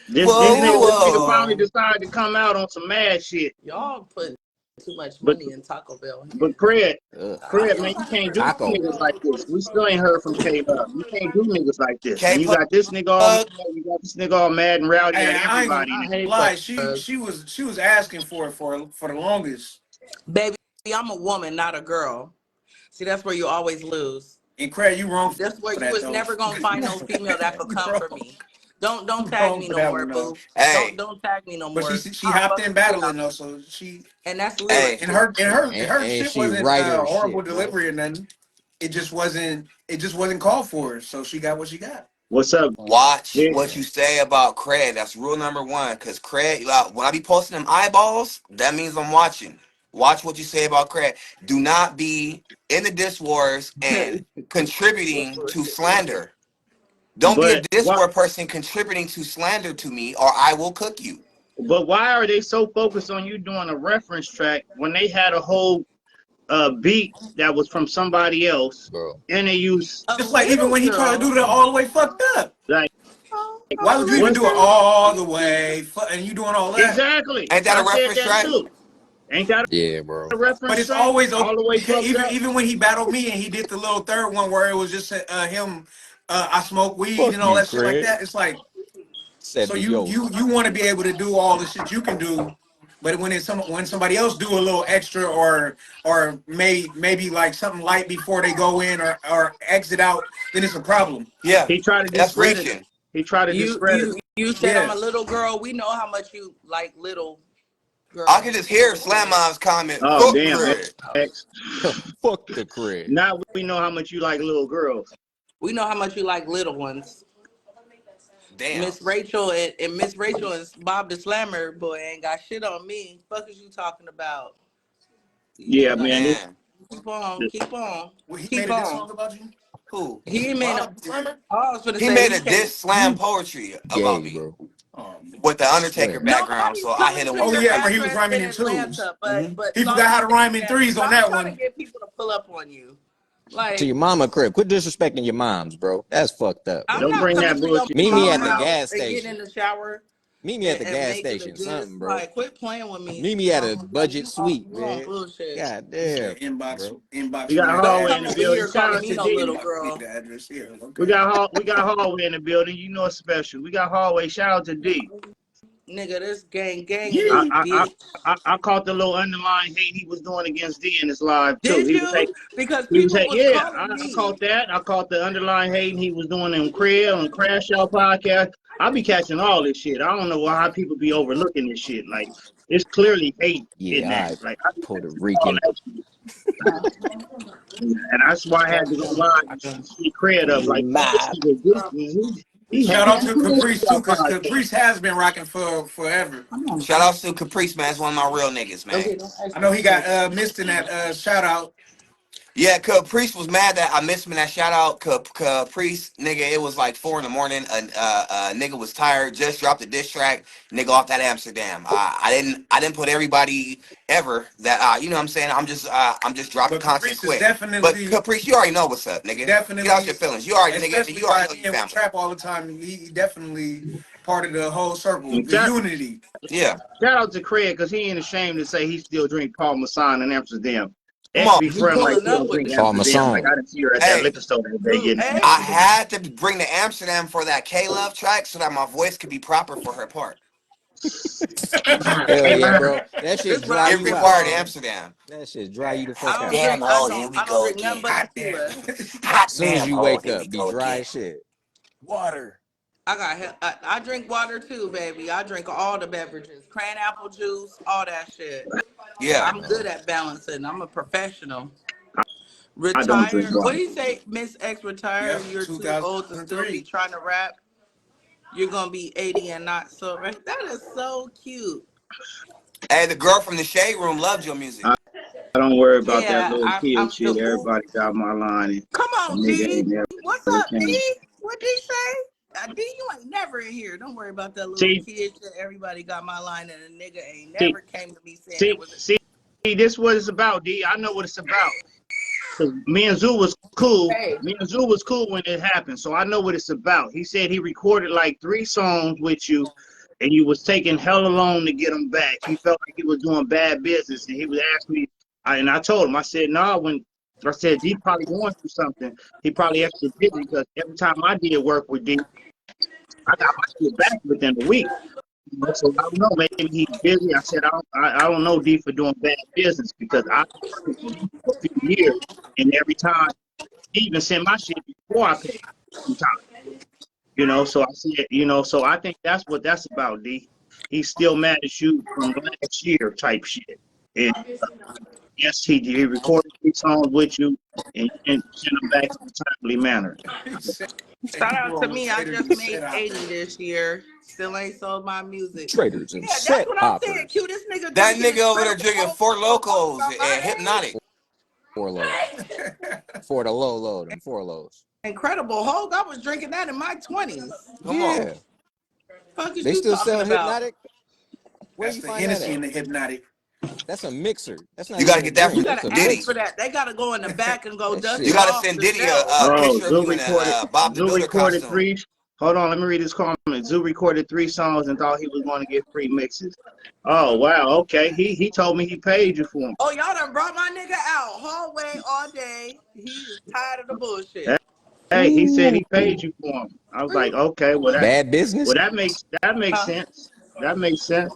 This nigga finally Whoa. decided to come out on some mad shit. Y'all put too much But money in Taco Bell but hands. Ugh. Craig, man, you can't do Taco. niggas like this. We still ain't heard from K Love. You can't do niggas like this. And K you got this nigga all mad, Plug. you got this nigga all mad and rowdy at And I ain't gonna everybody. I hate lie, Plug. she was asking for it for the longest. Baby, I'm a woman, not a girl. See, that's where you always lose. And Craig, you wrong That's where for you that was though. never gonna find no female that could you come for wrong. me. Don't You tag wrong me for no that more, one though. boo. Hey, Don't tag me no But more. she I hopped fuck in with you, battling though, Alki. so she And that's hey. and lyrical. her And shit she wasn't right her horrible shit, boy. delivery or nothing. It just wasn't called for. So she got what she got. What's up? Watch Yeah. what you say about Craig. That's rule number one. Cause Craig, like, when I be posting them eyeballs, that means I'm watching. Watch what you say about Craig. Do not be in the diss wars and contributing to slander. Don't be a But diss war person contributing to slander to me, or I will cook you. why are they so focused on you doing a reference track when they had a whole beat that was from somebody else Bro. and they use A Just like even little when he tried to do girl. that all the way fucked up. like Oh, Why a would you even little what do it girl. all the way and you doing all that? exactly? Ain't that I a said reference that track? too. Ain't that Yeah, bro. a But reference it's track always all the way okay. fucked Even up? even when he battled me and he did the little third one where it was just him, I smoke weed Fuck and all you, that shit like Craig. that. It's like Said so the you yo. you you want to be able to do all the shit you can do, but when somebody else do a little extra or maybe like something light before they go in or exit out, then it's a problem. Yeah, He tried to that's discredit it. reaching. He tried to You discredit you it. you said I'm Yeah. a little girl. We know how much you like little I can girls just and hear little Slam kids. Mom's comment. Oh Fuck damn, Craig. X. Fuck the Craig. Now we know how much you like little girls. We know how much you like little ones. Damn. Miss Rachel and Miss Rachel and Bob the Slammer boy ain't got shit on me. Fuck is you talking about? You Yeah, ain't got man. shit. Man. Keep on, keep on, Well, he made keep a diss on. song about you. Who? He ain't made no. Bob Summer. I was gonna He say made he a can't. diss slam poetry about Gay, me bro. Oh, with the Undertaker Slam. background, so Nobody's I hit coming him to with oh the your yeah, where he verse. was address rhyming in in twos. Atlanta, but He forgot Salty how to rhyme in saying, threes on stop that trying to one. get people to pull up on you. To Like your mama crib. Quit disrespecting your moms, bro. That's fucked up, I'm bro. Don't not bring coming that to your bullshit Meet to me my at mama the mouth. house gas and get in station. the shower Meet me at the and gas make it a station. diss. Something, bro. Like quit playing with me. Meet me at a Like budget suite, you on man. bullshit. God He said damn, inbox bro. We inbox got my Don't hallway in come the over building. here Shout calling out me to no D. little inbox me girl. the address here. We Okay. got we got hallway in the building. You know it's special. We got hallway. Shout out to D. Nigga, this gang in I this Yeah. I I, bitch. I caught the little underlying hate he was doing against D in his live too. Did you? Because He was people like, was yeah, calling I me. caught that. I caught the underlying hating he was doing in Crib on Crash Out podcast. I be catching all this shit. I don't know how people be overlooking this shit. Like, it's clearly hate in Yeah, that. all right. Like, I be Puerto catching all Rican. that shit. And that's why I had to go live and see Craig up. Like, man, this nigga, he Shout hating out on to Crash Caprice too, Out because podcast. Caprice has been rocking for forever. Shout out to Caprice, man. It's one of my real niggas, man. Okay, don't ask I me know he got questions. missed in that shout out. Yeah, Caprice was mad that I missed him in that shout out. Caprice, nigga, it was like 4 in the morning. Nigga was tired. Just dropped the diss track. Nigga off that Amsterdam. I didn't put everybody ever that you know what I'm saying. I'm just dropping But content Caprice is quick. But definitely Caprice, you already know what's up, nigga. Get out definitely your feelings. You already nigga. especially You already by know you being with family. Trap all the time, he definitely part of the whole circle, And the unity. Yeah, shout out to Craig because he ain't ashamed to say he still drink Paul Masson in Amsterdam. come X on. be You front like pulling he up don't with drink the Paul Amsterdam. Like Masson. I didn't see her at that Hey, liquor store that day who getting some I X? had to bring the Amsterdam for that K Love track so that my voice could be proper for her part. Hell yeah, shit. bro. That shit This dry what I It you drink out, required on. man. Amsterdam. That shit dry you the I fuck don't out. Damn, drink. I oh, here don't. we I don't go drink nothing again. but Hot damn. tequila. Hot As soon as damn, you oh, wake here we up, be go dry again. as shit. Water. I got. I drink water too, baby. I drink all the beverages, cran apple juice, all that shit. Yeah. I'm good at balancing. I'm a professional. I don't drink Retire. What water. do you say, Miss X? Retire. Yep, You're too old to still be 2003. trying to rap. You're gonna be 80 and not so right. That is so cute. Hey, the girl from the Shade Room loved your music. I don't worry about that Yeah, little kid I'm shit. still. Ooh. Everybody got my line and Come the on, nigga D. ain't never What's up, D? came. What D say? D, you ain't never in here. Don't worry about that little See, kid shit. Everybody got my line, and a nigga ain't see, never came to me saying it see, was. see, this what it's about, D. I know what it's about. 'Cause me and Zoo was cool. Hey, Me and Zoo was cool when it happened, so I know what it's about. He said he recorded like 3 songs with you, and you was taking hella long to get him back. He felt like he was doing bad business, and he was asking me. And I told him, I said, no, when I said D probably going through something, he probably extra busy because every time I did work with D, I got my shit back within a week. So I don't know, maybe he's busy. I said I don't know D for doing bad business because I've been working for D for a few years, and every time he even sent my shit before I paid sometimes. So I said, so I think that's what that's about, D. He's still mad at you from last year type shit. And yes, he recorded 3 songs with you and you didn't send them back in a timely manner. He said shout he out to rolled me. I later just than set made out. 80 this year. Still ain't sold my music. Traders and Yeah, that's set what I'm saying. hoppers. Q, this nigga That drinking nigga over there incredible drinking Hulk Four and don't talk Locos about my and age. Hypnotic. Four lows. For the low, them 4 lows. Incredible Hulk. I was drinking that in my 20s. Come on. Yeah. Fuck is They you still talking sell about? hypnotic? Where That's you the find that Hennessy at? and the Hypnotic. That's a mixer. That's not You gotta even a get that You drink. from That's gotta a ask Diddy. for mixer. that. They gotta go in the back and go That dust You it shit. gotta off send the Diddy shelf. a Oh, picture of Zoo you in a recorded Bob the Zoo Builder recorded costume. three Hold on, let me read this comment. Zoo recorded 3 songs and thought he was going to get free mixes. Oh wow, okay. He told me he paid you for Oh, y'all done brought my nigga out hallway all day. He is tired of the them. bullshit. Hey, he said he paid Ooh, you for them. I was like, okay, bad business. that makes Huh? sense. That makes sense.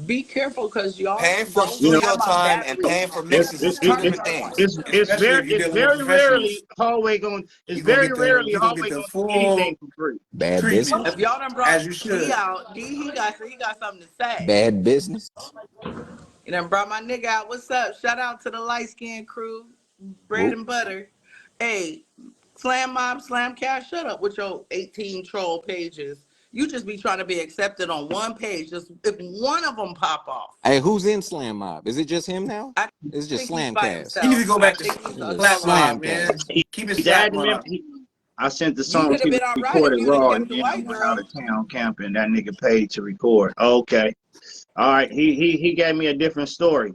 Be careful, cause y'all Paying for don't You know, studio have my time and battery. paying for it's mixes it, is two it, Turn it, different your light on. things. especially if you're it's dealing with very professionals. rarely hallway going. It's You gonna very get the rarely you gonna get hallway the going to do anything full for free. Bad treatment business. If y'all done brought as you D should. out, D he got something to say. Bad business. You done brought my nigga out. What's up? Shout out to the light skin crew, bread Whoop. and butter. Hey, Slam Mob, Slam Cash, shut up with your 18 troll pages. You just be trying to be accepted on one page. Just if one of them pop off, Hey, who's in Slam Mob? Is it just him now? I It's just think he's by Slamcast. You need to himself. go I back to think he's It's a just Slap solo Mob, artist. man. Slamcast. Keep it He's Slap adding Mob. them. I sent the You songs could have he been all right if recorded you'd have raw, and kept the then I white went out girl. of town camping. That nigga paid to record. Okay, all right. He gave me a different story.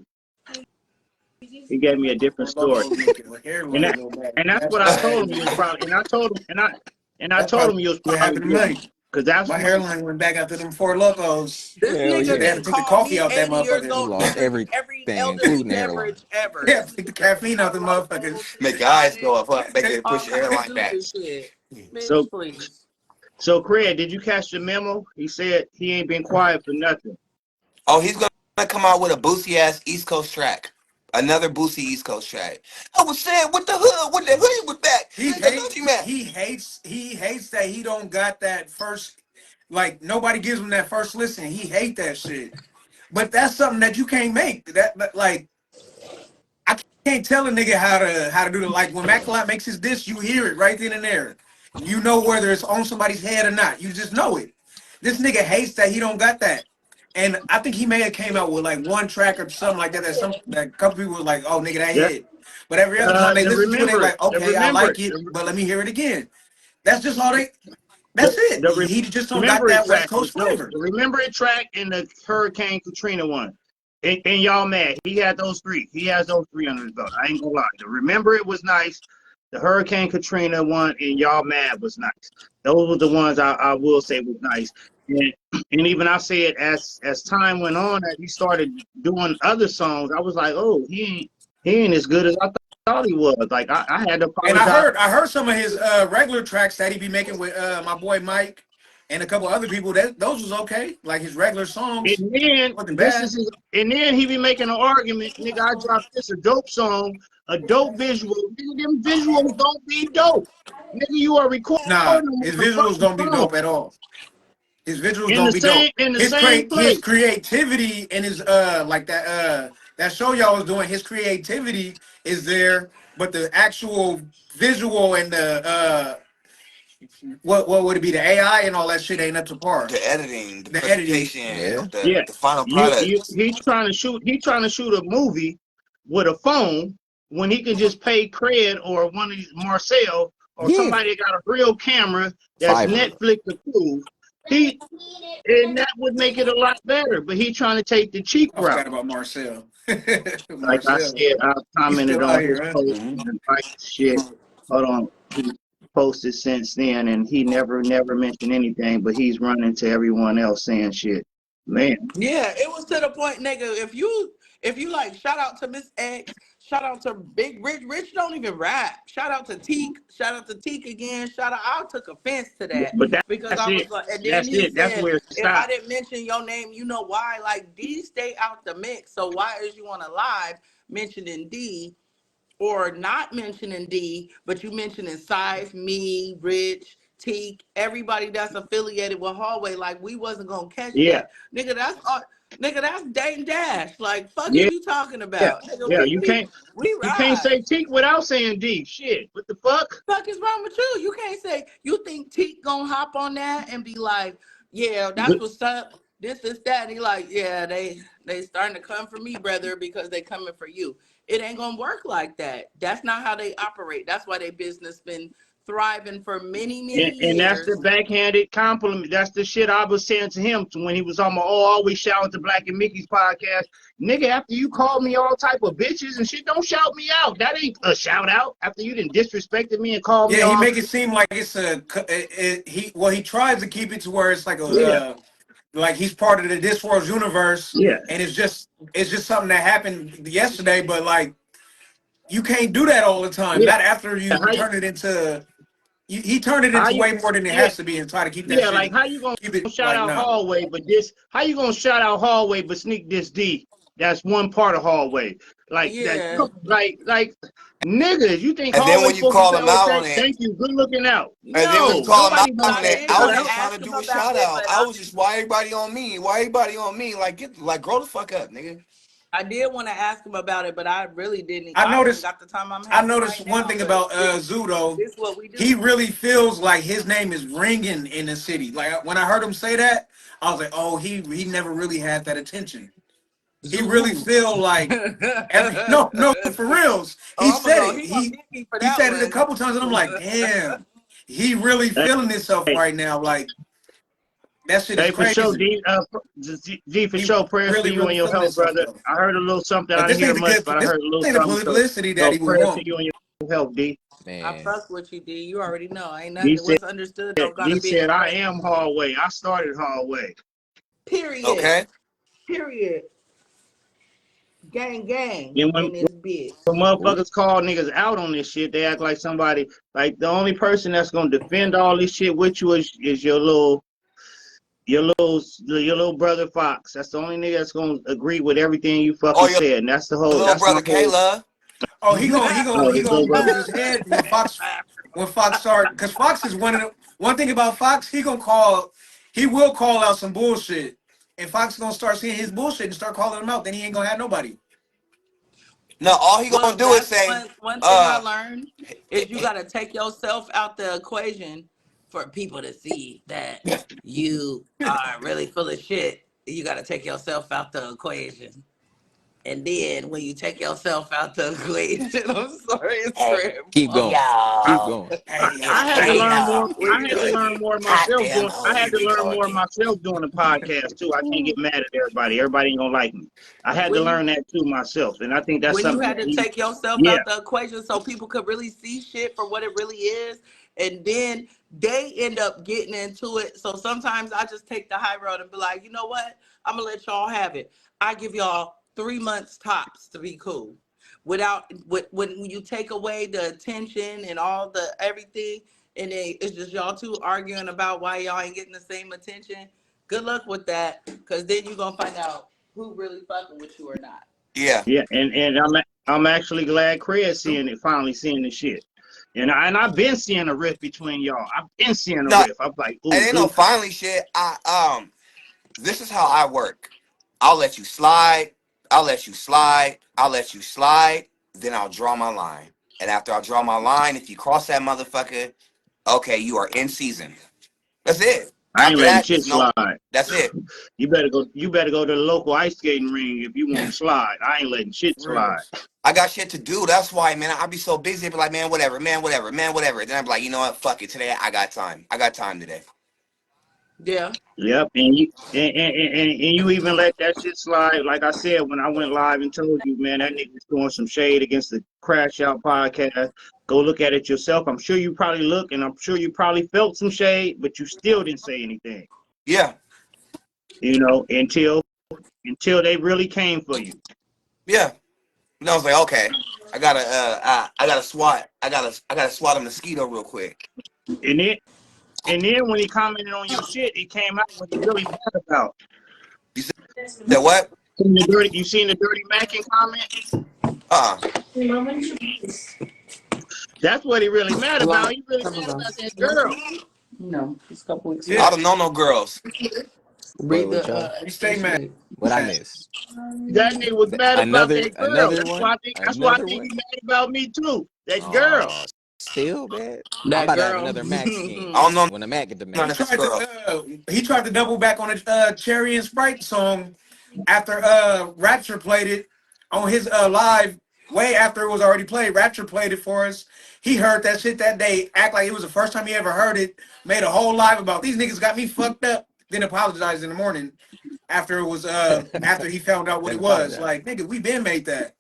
He gave me a different Four story, Locos make your and hairline that go back. and that's That's what I told him. You was crazy. probably, and I That's told probably him you was what probably happened to doing me. because that's My when hairline went back after them Four Locos. This Hell nigga They yeah. had to then take the called coffee me out that 80 years You motherfucker. old, lost drinking every everything, elderly including the hairline. beverage ever. They had This to take the nigga got caffeine out the motherfuckers. Make carbonated your eyes go diet, up, huh? Make it all push your kind of hairline back. stupid shit. so Bitch, please. so Craig, did you catch the memo? He said he ain't been quiet for nothing. Oh, he's gonna come out with a Boosie ass East Coast track. Another Boosie East Coast track. I was saying, what the hood? What the hood with that? He I love you, hates man. he hates that he don't got that first, like nobody gives him that first listen. He hate that shit. But that's something that you can't make. Like I can't tell a nigga how to do it. Like when Mac makes his diss, you hear it right then and there. You know whether it's on somebody's head or not. You just know it. This nigga hates that he don't got that. And I think he may have came out with like one track or something like that. That a couple people was like, "Oh, nigga, that That hit." But every other time they and listen to it, they remember it. like, And "Okay, I remember it. like it, but let me hear it again." That's just all they. The, That's it. the He just don't got remember it that West track was Coast dope. flavor. The remember it track and the Hurricane Katrina one. And y'all mad. He had those 3. He has those 3 under his belt. I ain't gonna lie. The remember it was nice. The Hurricane Katrina one and y'all mad was nice. Those were the ones I will say was nice. And and even I said as time went on, as he started doing other songs, I was like, oh, he ain't as good as I thought he was. Like I had to And apologize. I heard some of his regular tracks that he be making with my boy Mike and a couple other people. That those was okay. Like his regular songs And then wasn't bad. and then he be making an argument, nigga. I dropped this a dope song, a dope visual. Nigga, them visuals don't be dope. Nigga, you are recording Nah, them his on the visuals fucking don't be phone dope at all. His visuals don't be dope. in the same His place. creativity and his like that show y'all was doing. His creativity is there, but the actual visual and the what would it be, the AI and all that shit ain't up to par. The editing, the The editing. presentation, Yeah. the Yeah, the final product. he trying to shoot a movie with a phone when he can just pay Cred or one of these Marcel or Yeah. somebody that got a real camera that's Fiverr. Netflix approved. He and that would make it a lot better. But he trying to take the cheap I route. forgot about Marcel. Like I Marcel, said, I he's commented still out on his here, huh? post Mm-hmm. and like shit. Hold on, he posted since then, and he never mentioned anything. But he's running to everyone else saying shit. Man, Yeah, it was to the point, nigga. If you like, shout out to Miss X, shout out to Big Rich. Rich don't even rap. Shout out to Teak. Shout out to Teak again. Shout out. I took offense to that but because that's I was it. like, and then That's he it. That's said, where it if I stopped. didn't mention your name, you know why? Like D stay out the mix. So why is you on a live mentioning D? Or not mentioning D, but you mentioning Scythe, me, Rich, Teak, everybody that's affiliated with Hallway, like we wasn't gonna catch Yeah, that. Nigga, that's all, nigga, that's Dame Dash. Like, fuck is yeah, you talking yeah, about? Nigga, yeah. we You can't ride. say Tink without saying D. Shit, what the fuck? Fuck is wrong with you? You can't say you think Teak gonna hop on that and be like, yeah, that's But what's up. This is that. And he like, yeah, they starting to come for me, brother, because they coming for you. It ain't gonna work like that. That's not how they operate. That's why their business been thriving for many, many And that's the years. backhanded compliment. That's the shit I was saying to him when he was on my always shouting to Black and Mickey's podcast. Nigga, after you called me all type of bitches and shit, don't shout me out. That ain't a shout out. After you done disrespected me and called me Yeah, he all make it seem like it's he tries to keep it to where it's like a yeah, like he's part of the Discworld's universe, yeah. and it's just something that happened yesterday. But like you can't do that all the time. Yeah. Not after you How you turn it into he turned it how into you way more than it yeah, has to be, and try to keep that yeah, shit like how you gonna keep it shout like out no. hallway, but this how you gonna shout out hallway but sneak this D? That's one part of hallway. Like that Yeah. like niggas, you think And then hallway when you supposed to call say, him oh out on it, thank you, good looking out. and then when you No, call him out nobody But wants on I that it, did I shout was want to just out. trying ask to him do a about shout it, out. but I was just, why everybody on me? Why everybody on me? Like grow the fuck up, nigga. I did want to ask him about it, but I really didn't. I I ain't noticed got the time I'm I having noticed right one now. thing But about Zudo. this is what we He do. really feels like his name is ringing in the city. Like when I heard him say that, I was like, oh, he never really had that attention. He Zoo really who? feel like every no for reals. He Oh, I'm gonna said go. it. He gonna He get me for he that said it a one. couple times, and I'm like, damn, he really feeling himself Hey, right now. Like that shit is hey, for sure, crazy. D, D for He sure. Prayers to really, you really and your feeling health, himself brother. though. I heard a little something. But I didn't hear much, but I this heard a little ain't the something. publicity that So he would prayers to want. you and your health, D. I Man, fuck with you, D. You already know. Ain't D nothing. said, What's understood don't gotta D be said, I expressed. am hallway. I started hallway. Period. Okay. Period. Gang, gang And in this bitch. when who? motherfuckers call niggas out on this shit, they act like somebody, like the only person that's gonna defend all this shit with you is your little brother Fox. That's the only nigga that's gonna agree with everything you Oh, fucking your said. And little that's my brother whole, Kayla. Oh, he gonna he gonna oh, he his gonna little brother. lose his head when Fox start, because Fox is one thing about Fox, he will call out some bullshit. And Fox gonna start seeing his bullshit and start calling him out, then he ain't gonna have nobody. No, all he gonna Well, do is that's say, one thing I uh, learned is you gotta take yourself out the equation for people to see that you are really full of shit. You gotta take yourself out the equation. And then when you take yourself out the equation, I'm sorry, it's hey, Keep grandma. going. Keep yo, going. Hey I yo, had to hey, hey learn yo. more. yo, I we had to good. learn more myself Goddamn doing. I hoe, had you to be learn more talking. myself doing the podcast too. I can't get mad at everybody. Everybody ain't gonna like me. I had to When you learn that too myself, and I think that's when you something had that to he. take yourself Yeah, out the equation so people could really see shit for what it really is, and then they end up getting into it. So sometimes I just take the high road and be like, you know what, I'm gonna let y'all have it. I give y'all 3 months tops to be cool, without when you take away the attention and all the everything, and then it's just y'all two arguing about why y'all ain't getting the same attention. Good luck with that, because then you're gonna find out who really fucking with you or not. Yeah. yeah, and I'm actually glad Craig finally seeing the shit. And I've been seeing a rift between y'all. I've been seeing a No, rift. I'm like, it ooh, ain't no good. finally shit. This is how I work. I'll let you slide. I'll let you slide. I'll let you slide. Then I'll draw my line. And after I draw my line, if you cross that motherfucker, okay, you are in season. That's it. I ain't After letting that, shit it's no. slide. That's it. You better go. You better go to the local ice skating ring if you want to slide. I ain't letting shit For real. slide. I got shit to do. That's why, man. I be so busy. I be like, man, whatever, man, whatever, man, whatever. Then I'm like, you know what? Fuck it. Today I got time. I got time today. Yeah. Yep, and you even let that shit slide. Like I said, when I went live and told you, man, that nigga's throwing some shade against the Crash Out podcast. Go look at it yourself. I'm sure you probably look, and I'm sure you probably felt some shade, but you still didn't say anything. Yeah, You know, until they really came for you. yeah. And I was like, okay, I gotta swat. I gotta swat a mosquito real quick. And then and then when he commented on your shit, it came out what he really mad about. You said what? You seen the dirty Mackin comment? Uh. That's what he really mad A long about. He really time mad ago. about that girl. No, just a couple weeks I ago. Yeah, don't know no girls. Wait, Read what the y'all? he stay extra mad. shit. What I miss? That nigga was mad about Another that girl. another one? That's why I Another think one? he mad about me too. That girl. Oh, still bad. I'm That about to have girl. another Mac scheme I don't know when the Mac get the none He of Mac. this tried girl. to double back on the Cherry and Sprite song after Rapture played it on his live way after it was already played. Rapture played it for us, He heard that shit that day, act like it was the first time he ever heard it, made a whole live about these niggas got me fucked up, then apologized in the morning after it was after he found out what Then it was. apologize. Like, nigga, we been made that.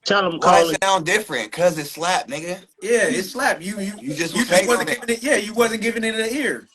Tell him, Why it Coley. sound different? Cause it slap, nigga. Yeah, it slapped. You you You just you was just hating wasn't on it. giving it, yeah, you wasn't giving it an ear.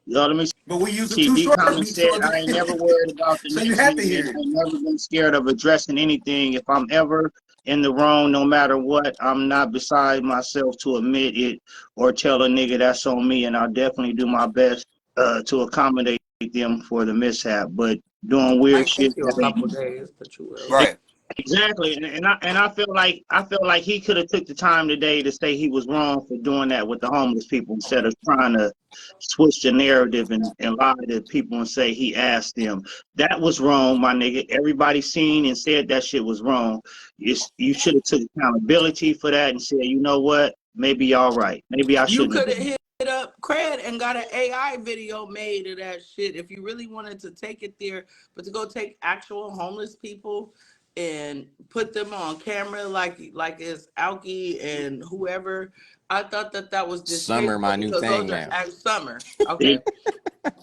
Yo, let me But we used the see. two D short Comment beat said, to I ain't never it. worried about the So you next had to nigga hear and I it. ain't never been scared of addressing anything. If I'm ever in the wrong, no matter what, I'm not beside myself to admit it or tell a nigga that's on me, and I'll definitely do my best to accommodate them for the mishap. But doing weird Might shit take you a that ain't couple days, but you will. Right. exactly, and I feel like he could have took the time today to say he was wrong for doing that with the homeless people instead of trying to switch the narrative and lie to people and say he asked them. That was wrong, my nigga. Everybody seen and said that shit was wrong. You should have took accountability for that and said, you know what? Maybe y'all right. Maybe I You shouldn't have could have done hit up Cred and got an AI video made of that shit if you really wanted to take it there. But to go take actual homeless people and put them on camera like it's Alki and whoever, I thought that was Summer, distasteful my new because those thing are now. Summer. it. Okay,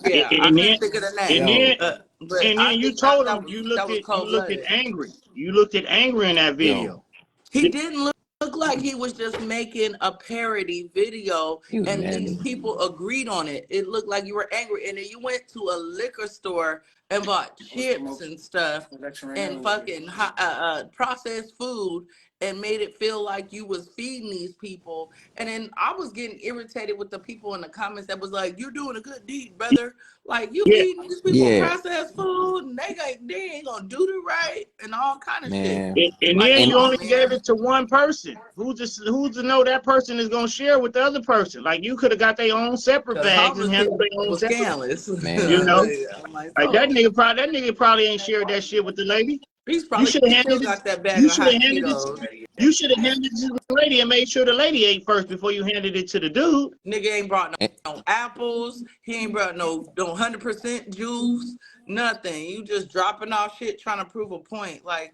yeah, I And couldn't then think of the name, Yo, but and I then you think that told that him was that was you cold looked at blooded. angry. You looked at angry in that yo, video. He didn't look like he was just making a parody video he was and mad these at me. people agreed on it. It looked like you were angry. And then you went to a liquor store and bought What's the chips most and stuff election right and now? fucking processed food and made it feel like you was feeding these people. And then I was getting irritated with the people in the comments that was like, "You're doing a good deed, brother. Like you Yeah, feeding these people Yeah, processed food and they ain't gonna do the right and all kind of shit." man. and Like, then come And you on, only gave man. it to one person. Who's to know that person is gonna share with the other person? Like you could have got their own separate Because bags and homeless handled people their own was separate. scandalous. You man, know, I'm like, like oh, that nigga probably ain't shared that shit with the lady. he's You probably should have still handed it. got that bag You of should hot have handed it. Cheetos. You should have handed it to the lady and made sure the lady ate first before you handed it to the dude. Nigga ain't brought and, no apples. He ain't brought no 100% juice. Nothing. You just dropping off shit trying to prove a point. Like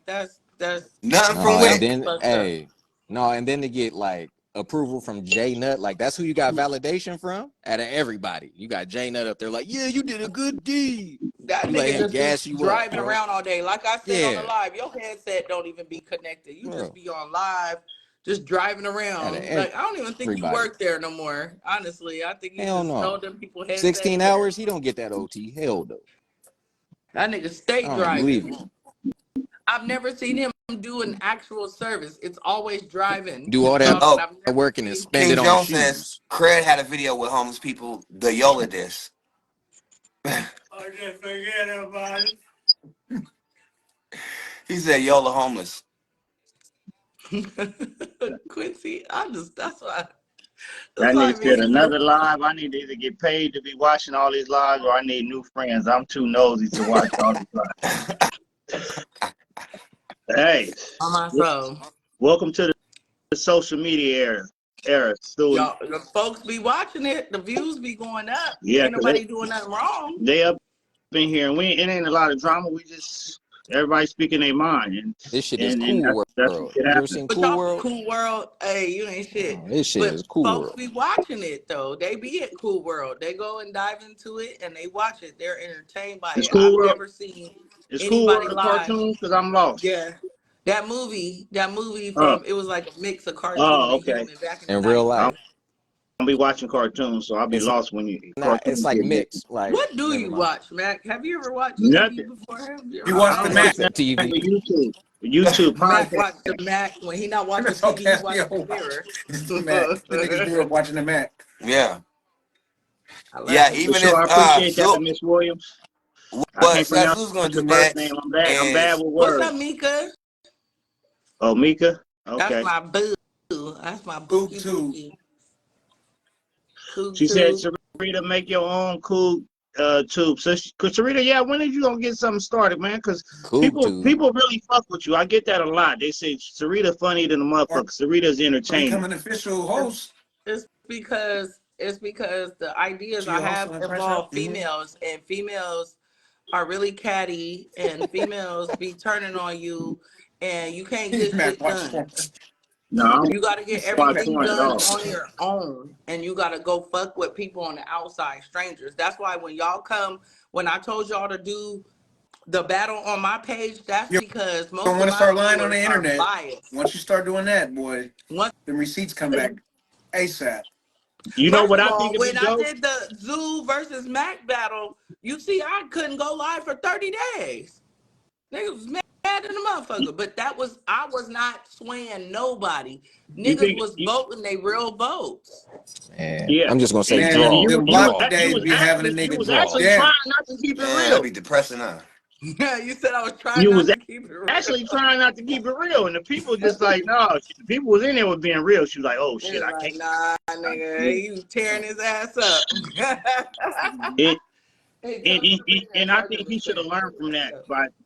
Nothing from no, and Wick. that's then fucked up. hey, no, and then to get like approval from J Nut, like that's who you got validation from out of everybody. You got J Nut up there, like, yeah, you did a good deed. That You let nigga him just be gas you up, driving bro. around all day. Like I said on the Yeah, live, your headset don't even be connected. You just bro, be on live, just driving out of around. Like I don't even think you everybody. work there no more. Honestly, I think you Hell just stole no. them people 16 headsets and hours, he don't get that OT. Hell no. that nigga I stay don't believe driving. it. I've never seen him do an actual service. It's always driving. Do all that But Oh, I've never working and seen. spend King it on Jones says shoes. Cred had a video with homeless people, the Yola diss. I just forget about it. He said Yola homeless. Quincy, I just that's That why I nigga said mean. another live. I need to either get paid to be watching all these lives or I need new friends. I'm too nosy to watch all these lives. Hey, On my soul. welcome to the social media era, student. Y'all, the folks be watching it. The views be going up. Yeah, Ain't because nobody doing nothing wrong. they up in here and it ain't a lot of drama. We just everybody speaking their mind This shit is and Cool that's what World. should You ever happen. seen But Cool y'all from World? Cool World, hey, you ain't shit. Oh, this shit But is Cool folks World. be watching it though. They be at Cool World. They go and dive into it and they watch it. They're entertained by It's it. cool I've world. never seen It's cool anybody world of live. cartoons because I'm lost. Yeah. That movie Oh, from it was like a mix of cartoon oh, and okay. human back in the In real 90s. I life. don't be watching cartoons, so I'll be It's lost when you not, it's cartoons like get mixed. mixed. Like, What do never you mind. watch, Mac? Have you ever watched TV Nothing. before? Have you He ever I watched watched the don't anything? watch Mac. nothing TV. but YouTube. YouTube Mac podcast. watched the Mac. When he not watching That's all TV, he Caspio watching the watch. mirror. It's the Mac. The niggas grew up watching the Mac. Yeah. I love Yeah, him. For even sure, if I appreciate that, Zoo Miss Williams. I what can't pronounce Su's gonna your do first name. next I'm bad is with What's up, words. Mika? Oh, Mika. That's Okay. my boo. That's my Boop bookie too. bookie. Cool She said, too. Sarita, make your own cool tube. So, cause Sarita, yeah, when are you gonna get something started, man? Cause Cool people too. people really fuck with you. I get that a lot. They say Sarita funny than a Or motherfucker. Sarita's become entertaining. an official It's, host. it's because the ideas She I a host have on the Fresh involve Up. females, and females are really catty, and females be turning on you, and you can't get Mac shit watch done. sports. No, I You got to get don't watch everything porn at done all. on your own, and you got to go fuck with people on the outside, strangers. That's why when y'all come, when I told y'all to do the battle on my page, that's You because don't most of want to my start lying on viewers the are internet. biased. Once you start doing that, boy, Once, the receipts come back ASAP. You know first what of I think all, would be when I dope? did the Zoo versus Mac battle, you see, I couldn't go live for 30 days. Niggas was mad than a motherfucker, but I was not swaying nobody. You Niggas think? was voting they real votes. Man, Yeah, I'm just gonna say and Man, draw, them block draw, you days was be having a nigga actually down. trying not to keep it Man, that'd real. be depressing, huh? You said I was trying You not was to keep it real. actually trying not to keep it real, and the people just like, no, the people was in there with being real. She was like, oh He shit, was I like, can't. nah, nigga, you tearing his ass up. It Hey, and, tell him to bring that and I charger think real he should have quick. learned from that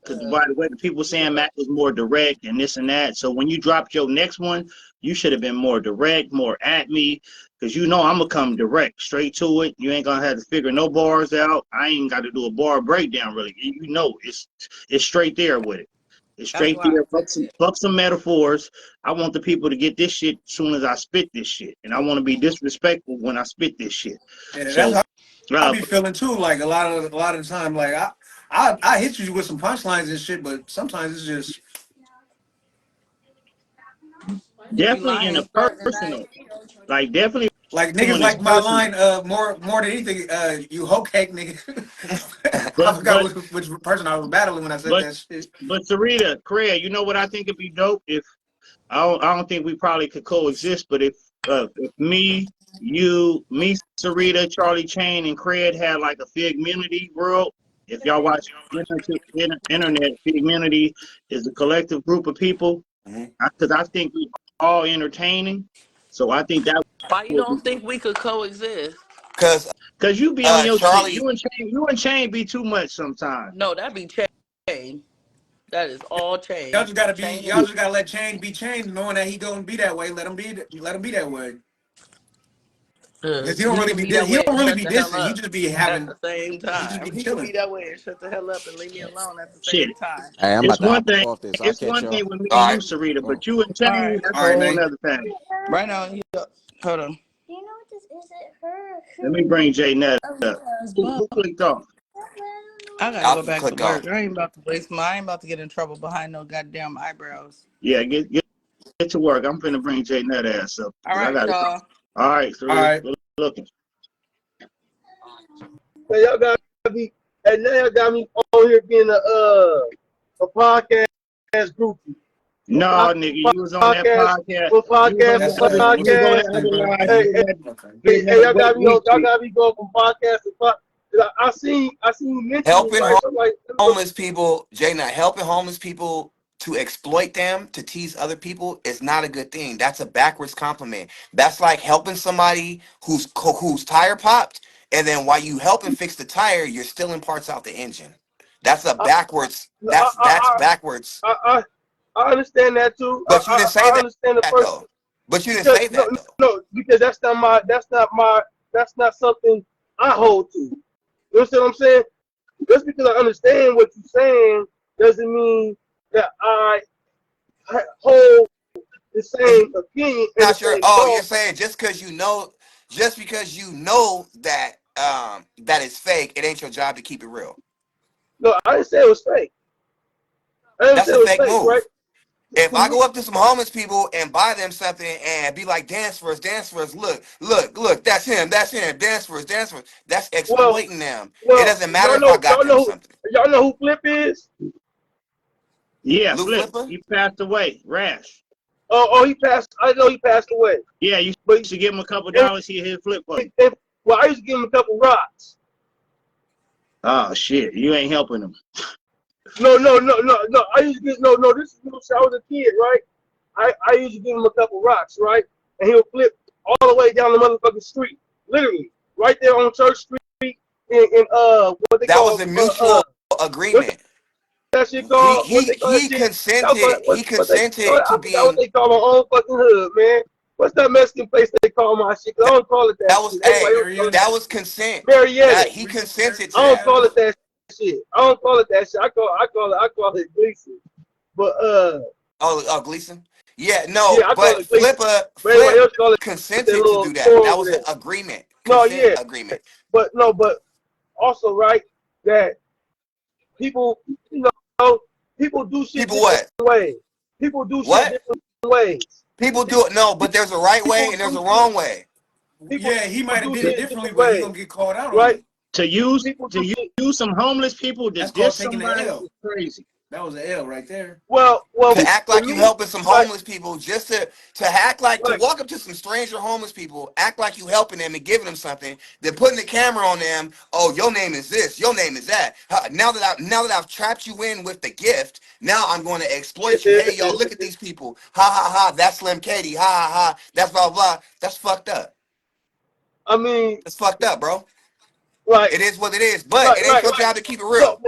because Uh, by the way the people saying Mac was more direct and this and that. So when you dropped your next one, you should have been more direct, more at me, because you know I'm gonna come direct, straight to it. You ain't gonna have to figure no bars out. I ain't got to do a bar breakdown really. You know it's straight there with it. It's That's straight why I there. said Fuck some metaphors. I want the people to get this shit as soon as I spit this shit, and I want to be disrespectful when I spit this shit. Yeah, that's So. how I Uh, be feeling too. Like a lot of the time, like I hit you with some punchlines and shit, but sometimes it's just you be Definitely in lying a starting tonight. personal, like definitely like niggas when it's like my personal. line more than anything. You hoe cake nigga. I But forgot but which person I was battling when I said but that shit. but Sarita, Craig, you know what I think would be dope if I don't think we probably could coexist, but if me, you, me, Sarita, Charlie Chain, and Craig had like a Figmunity world. If y'all watch internet, Figmunity is a collective group of people Mhm. because I think we all entertaining. So I think that Why you would be don't think we could coexist? Cause because you be on your shit. Charlie, You and Chain be too much sometimes. No, that'd be Chain. That is all Y'all Chain. just gotta be. Chain Y'all and just gotta let Chain be Chain, knowing that he gonna be that way. Let him be. Let him be that way. Because he don't he really can be. be that He way don't and really shut be the hell dissing. He up just be at having. the same He just time. be He can be chilling. that way and shut the hell up and leave me alone at the Shit. same time. Hey, I'm It's about to one hop up thing. off this. I'll It's catch one y'all. thing with me all and you, right, Sarita, Oh. but you and All Chain, right. that's All a right, whole Nate. nother thing. Right now, hold on. Let me bring Jay Nett up. Who clicked off? I gotta I'll go back to click off. work. I ain't about to I ain't about to get in trouble behind no goddamn eyebrows. Yeah, get to work. I'm finna bring Jay Nett ass up All because I right, got it. y'all. All right, All Sarita, right. good looking. Hey, y'all got me. And now y'all got me on here being a podcast groupie. No, nigga, you was on that podcast. That's Good. You was What's on podcast. that happening, other bro? line. Hey, Okay. Hey, y'all got me going from podcast to podcast. I seen you mention it, Helping right? So I'm like, let me go. homeless people, Jay, not helping homeless people to exploit them to tease other people is not a good thing. That's a backwards compliment. That's like helping somebody whose tire popped, and then while you help him fix the tire, you're stealing parts out the engine. That's a I, backwards. I, That's I, backwards. I, I, I understand that too. But you didn't say I that, understand the person though. But you didn't because say that though. because that's not something I hold to. You understand what I'm saying? Just because I understand what you're saying doesn't mean that I hold the And you're same opinion and the not sure. same Oh, you're thought. saying just because you know that that is fake, it ain't your job to keep it real. No, I didn't say it was fake. I didn't That's say a it was fake fake, right? move. If To I me, go up to some homeless people and buy them something and be like, dance for us, look, that's him, dance for us, that's well, exploiting them. It doesn't matter if I got y'all them know, something. y'all know who Flip is? Yeah, Lou Flip. Flipper? He passed away. Rash. Oh, he passed. I know he passed away. Yeah, you but should give him a couple And, dollars. He'll hit Flip for you. Well, I used to give him a couple rocks. Oh shit, you ain't helping him. No. I used to get no. This is when I was a kid, right? I used to give him a couple rocks, right? And he'll flip all the way down the motherfucking street, literally, right there on Church Street in what they That was call a mutual what's agreement. that shit called? What they call that He shit? That was consented. what He what they call it? consented to I forgot what being they call my own fucking hood, man. What's that Mexican place they call my shit? 'Cause I don't call it that that was shit. Everybody a else call it Marietta. that was consent. That Marietta. he consented I to don't that. call Marietta. it that shit. I don't call it that shit. I call it Gleason. But Oh, Gleason. Yeah, no, Yeah, I call but it Gleason. But everybody Flip else call it that consented to little do that. store That over was an there. agreement, No, consent yeah, agreement. but no, but also right that people, you know, people do shit People different what? ways. People do shit What? different ways. People do it. No, but there's a right way People and there's do a shit. wrong way. People Yeah, he might have do did it shit differently, different but he ways, gonna get called out on right? it. People To do shit. use Some homeless people to That's called diss taking the somebody L. is crazy. That was an L right there. Well, To act for like you me, helping some like, homeless people, just to act like to like, walk up to some stranger homeless people, act like you helping them and giving them something, then putting the camera on them. Oh, your name is this, your name is that. Now that I've trapped you in with the gift, now I'm going to exploit you. Hey, y'all, look at these people. Ha ha ha. That's Slim Katie. Ha ha ha. That's blah blah. That's fucked up. I mean, That's fucked up, bro. like, It is what it is, but it ain't your job to keep it no, real.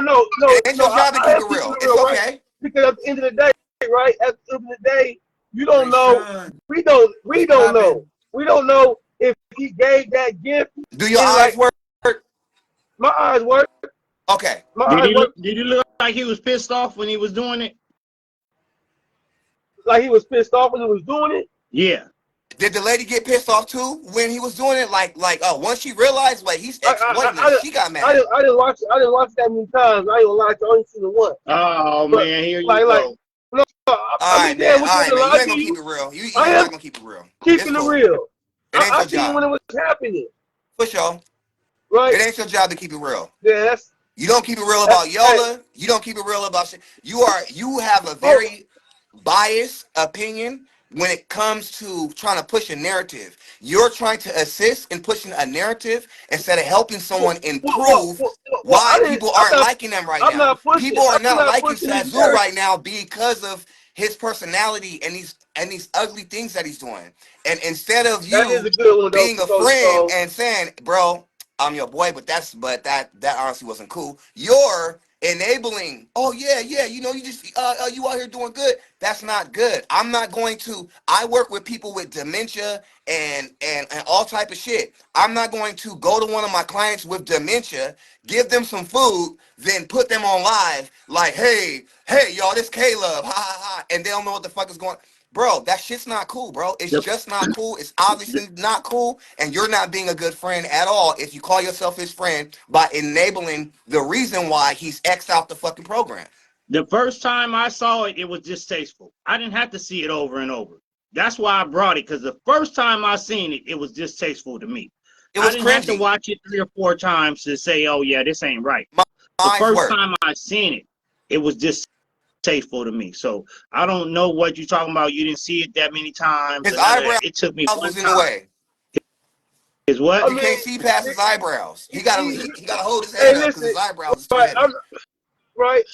no. It ain't your job to I keep am it keeping real. it It's real, right? okay. Because at the end of the day, right? At the end of the day, you don't Ray know. Sean, We what's don't know. popping? We don't know if he gave that gift Do your and eyes like work? my eyes work. Okay. My Did eyes he work look? Did he look like he was pissed off when he was doing it? like he was pissed off when he was doing it. Yeah. Did the lady get pissed off too when he was doing it? Once she realized like he's I exploiting I, her, I, she got I, mad. didn't, I didn't watch it. I didn't watch it that many times. I ain't gonna lie to you. I only seen it once. Oh But man, here you like go. no, I mean, damn, All which one right, to man. You lie ain't to gonna keep you? it real. You I just am not gonna keep it real. It's keeping it cool. real. It ain't I your seen job. when it was happening, For sure. right? It ain't your job to keep it real. Yeah, that's You don't keep it real that. about Hey, Yola. You don't keep it real about shit. You have a oh, very biased opinion when it comes to trying to push a narrative. You're trying to assist in pushing a narrative instead of helping someone improve I why didn't. people aren't liking them right I'm now. not pushing. People are I'm not not liking pushing his Sazoo narrative. right now because of his personality and these ugly things that he's doing. And instead of That is you a good one though. being a friend So and saying, "Bro, I'm your boy," but that honestly wasn't cool. You're enabling. Oh yeah, yeah. You just you out here doing good. That's not good. I'm not going to. I work with people with dementia and all type of shit. I'm not going to go to one of my clients with dementia, give them some food, then put them on live like, hey, y'all, this K-Love, ha ha ha, and they don't know what the fuck is going. Bro, that shit's not cool, bro. It's The, just not cool. It's the, obviously not cool, and you're not being a good friend at all if you call yourself his friend by enabling the reason why he's X'd out the fucking program. the first time I saw it, it was distasteful. I didn't have to see it over and over. That's why I brought it, because the first time I seen it, it was distasteful to me. It I was didn't have to cringy. watch it 3 or 4 times to say, "Oh yeah, this ain't right." My The eyes first work. time I seen it, it was distasteful to me. So I don't know what you're talking about. You didn't see it that many times His or none of that. eyebrows It took me one was in the time. way. Is what? I You can't mean, see past his eyebrows. He gotta hold his hey, head up because listen, his eyebrows is too right? heavy. Right.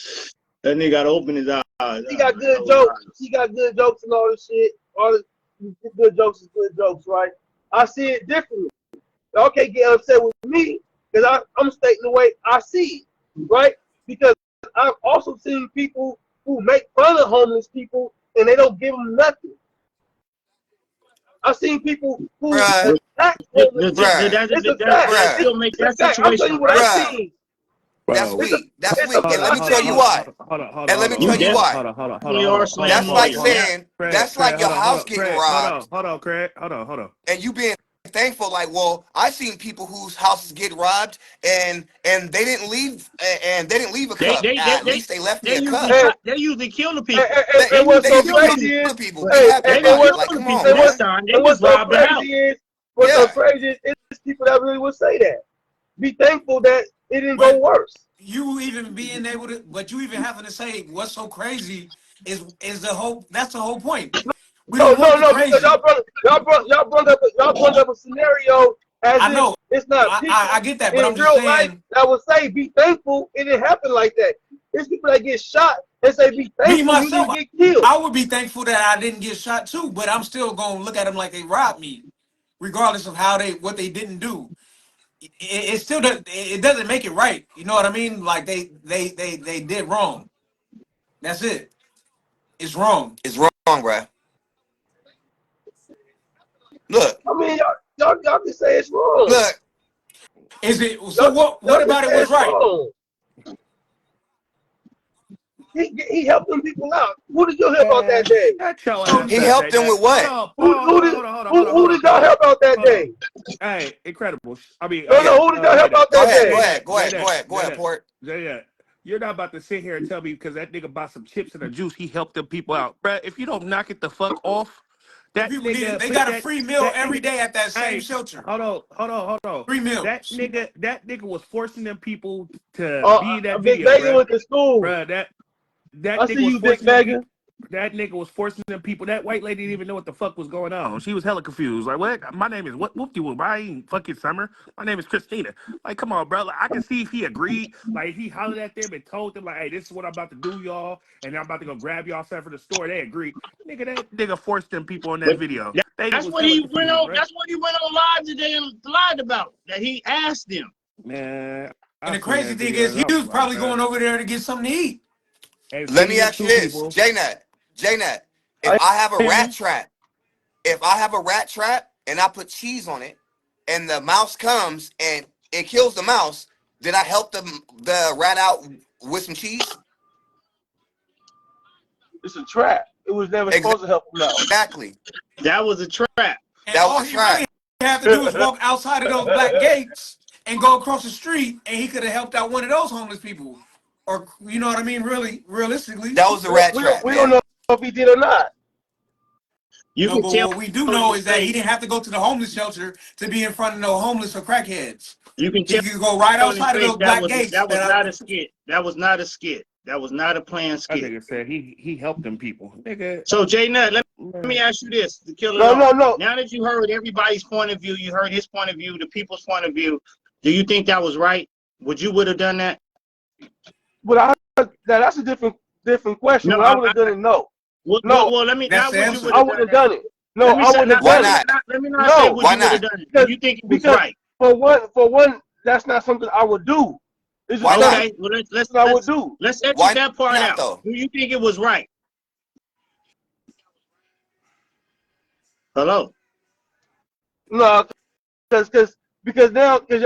That nigga got to open his eyes. He got good jokes. He got good jokes and all this shit. All this good jokes is good jokes, right? I see it differently. Y'all can't get upset with me because I'm stating the way I see it, right? Because I've also seen people who make fun of homeless people and they don't give them nothing. I've seen people who Bruh, attack homeless people. bruh, It's a fact. That bruh, still make It's a that fact. I'm telling situation you what I right. bruh. seen. That's Bro, It's a weak. That's it's a weak. hold And on, let I me hold on, tell you seen. hold on, why. hold on, hold on, hold on, And let hold me on, You tell hold you on, why. hold on, hold on, hold definitely on, hold are on, hold on, That's slamming hold on like on, your hold on. dad. saying, Craig, that's like Craig, your hold on, hold house on, getting Craig, hold robbed on, hold on, Craig, hold on, hold on. and you being thankful. Like, well, I've seen people whose houses get robbed and they didn't leave a They cup. they they At they least they left me they a usually cup. And, try, they usually kill the and, people. and, They They and what's usually they so kill usually the kill people. crazy is, the people. But Be hey, happy they and, didn't about kill it. Like, the come on, people and this what's man. time. They and just what's so robbed the house. crazy is, Yeah. people that really would say that. Be thankful that it didn't go But worse. you even being able to, but you even having to say what's so crazy is the whole. That's the whole point. We No, don't no, want the no, because crazy. y'all brought up a scenario as I if know. it's not I people get that, but in I'm just real life saying. that would say be thankful it didn't happen like that. It's people that get shot and say be Me thankful you myself, didn't get killed. I would be thankful that I didn't get shot too, but I'm still gonna look at them like they robbed me, regardless of what they didn't do. It still does. It doesn't make it right. You know what I mean? Like they did wrong. That's it. It's wrong. It's wrong, bruh. Look, I mean, y'all can say it's wrong. look. Is it so? Y'all, What y'all can about it say was it's right? wrong. He helped them people out. Who did you help out that day? Shut your So ass He up, helped J them Nut. with Hold what? on, Paul. Hold on, hold on, hold on, hold on, Who hold did on, y'all hold on. help out that Hold on. day? Hey, incredible. I mean, No, Yeah. no, who did y'all J help Nut. out Go that ahead. J Go day? Nut. ahead. Go J ahead. Go Nut. ahead. Go J ahead, Nut. Port. J Nut. You're not about to sit here and tell me because that nigga bought some chips and a juice, he helped them people out. Bruh, if you don't knock it the fuck off, the that people need nigga they put got a free meal that every nigga. day at that same Hey, shelter. hold on. Free That meals. nigga was forcing them people to be in that Big video, Megan bruh. went to school. Bruh, that I nigga see was you, Big forcing them Megan. people. That nigga was forcing them people. That white lady didn't even know what the fuck was going on. She was hella confused. Like, what? My name is what? Whoop de whoop. I ain't fucking Summer. My name is Christina. Like, come on, bro. Like, I can see if he agreed. Like, if he hollered at them and told them, like, hey, this is what I'm about to do, y'all, and I'm about to go grab y'all stuff from the store. They agreed. Nigga, that nigga forced them people in that But video. that, They that's was what hella he went confused, on. right? That's what he went on live today and lied about. That he asked them. Man, And I the seen crazy that thing video. is, And he I was was like, probably bruh. going over there to get something to eat. And Let me sitting with ask you two this, people. J Nut. J Nut. If I I have a hear rat you. trap, if I have a rat trap and I put cheese on it, and the mouse comes and it kills the mouse, did I help the rat out with some cheese? It's a trap. It was never supposed to help him out. Exactly. That was a trap. And That was all a he really trap. had to do is walk outside of those black gates and go across the street, and he could have helped out one of those homeless people. Or you know what I mean? Really, realistically. That was a rat we trap, don't know man. if he did or not. You No, can but tell what we do in know his is that he face. didn't have to go to the homeless shelter to be in front of no homeless or crackheads. You can He tell could go right in his outside of face those black gates that was that not are. a skit. That was not a skit. That was not a planned That skit. nigga said he helped them people. Nigga, So Jay Nut, let me man. ask you this to kill it No, no, off. no. Now that you heard everybody's point of view, you heard his point of view, the people's point of view, do you think that was right? Would have done that? But that's a different question. No, What I would have done it, no. No, let me That's not the would you answer. would I have done wouldn't have that. done it. No, I wouldn't have Why done it. not? Let me not say No, would Why you would have not? done it. Do you think it was because right? for one, that's not something I would do. It's just Why something not? Okay, well I would do. let's exit Why that part not out. though? Do you think it was right? Hello. No, because now No, y'all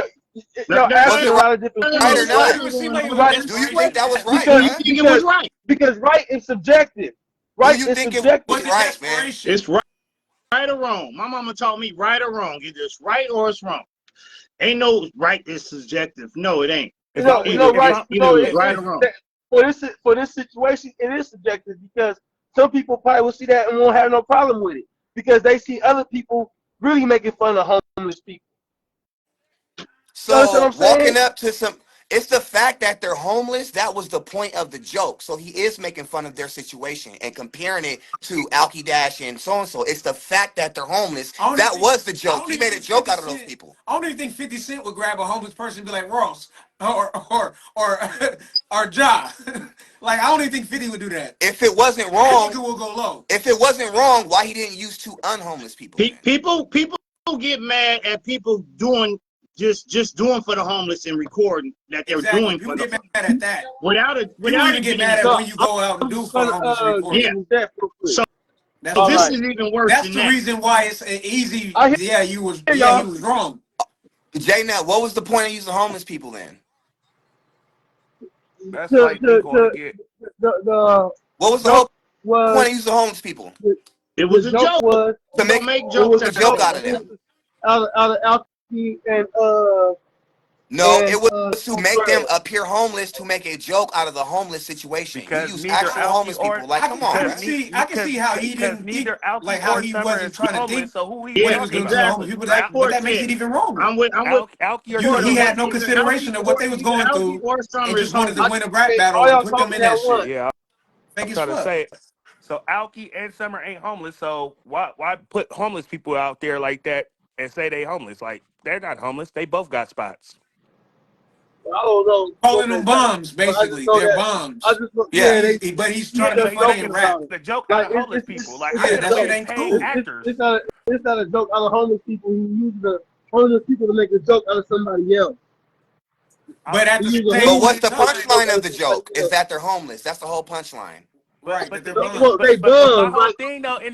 no, Was asking it a lot of different right no, or things, Why right? not? do it seem like it was Right? Do you think desperation that was at right, that do Because you man? think it was because right? because right is subjective. Do Right you is think it subjective. was Was it right, man? desperation? It's right or wrong. My mama taught me right or wrong. Either it's right or it's wrong. Ain't no right is subjective. No, it ain't. If I You Either know, if right? it's I You know, right or wrong. for this situation, it is subjective because some people probably will see that and won't have no problem with it because they see other people really making fun of homeless people. You understand what So I'm saying? walking up to some, it's the fact that they're homeless. That was the point of the joke. So he is making fun of their situation and comparing it to Alki Dash and so and so. It's the fact that they're homeless. I don't even That think was the I joke. don't He even made a think joke 50 out of those Cent. people. I don't even think 50 Cent would grab a homeless person and be like Ross or or Ja. Like I don't even think 50 would do that. If it wasn't 50 wrong, will go low. if it wasn't wrong, why he didn't use two unhomeless people then? People get mad at people doing just doing for the homeless and recording that they're Exactly. doing People for the get mad at that. without People even it get getting mad at So when you go out and I'm do just for the gonna homeless and record yeah. it. give you that real quick. So That's All this right, is even worse that's than the that. reason why it's an easy. I Yeah, hear he y'all. was wrong. Jay, now what was the point of using homeless people then? that's To like me going to get the What was the joke whole was point of using homeless people? It the was a joke joke. was To We're gonna make make it jokes was a a out joke joke there. out of them. out of Alki No, and it was to make them Square. appear homeless to make a joke out of the homeless situation. You because use neither actual Alki homeless or people. Like, come on, bruh. I can see how he because didn't think neither Alki like how or he Summer wasn't is trying to homeless. think So who he when Yeah, he was talking going to do the about? homeless exactly. people. Like But Port that makes said, it even wronger. I'm with Alki or He Summer had was no either consideration of what they was going Alki through or and Summer is just wanted to homeless. I win a rap say all battle and y'all put them talking in at that once. shit. yeah. Fake I'm as trying to fuck. say. So Alki and Summer ain't homeless. So why put homeless people out there like that and say they homeless? Like they're not homeless. They both got spots. I don't know Calling what them they got, bums, but I just basically. know They're that I bums. just know, Yeah. yeah they But he's yeah trying to be they're Make funny make and joking it rap. about it. the joke out Like of homeless people. Like how Yeah, could a that shit man ain't pay cool. actors? It's not a joke out of homeless people who use the homeless people to make a joke out of somebody else. But at They the use the But same homeless what's the people to time, make a joke punchline out of of the somebody joke? Is else. that they're homeless. That's the whole punchline. right? But That the they're thing, Well, they bums. but my bums. whole Like thing though in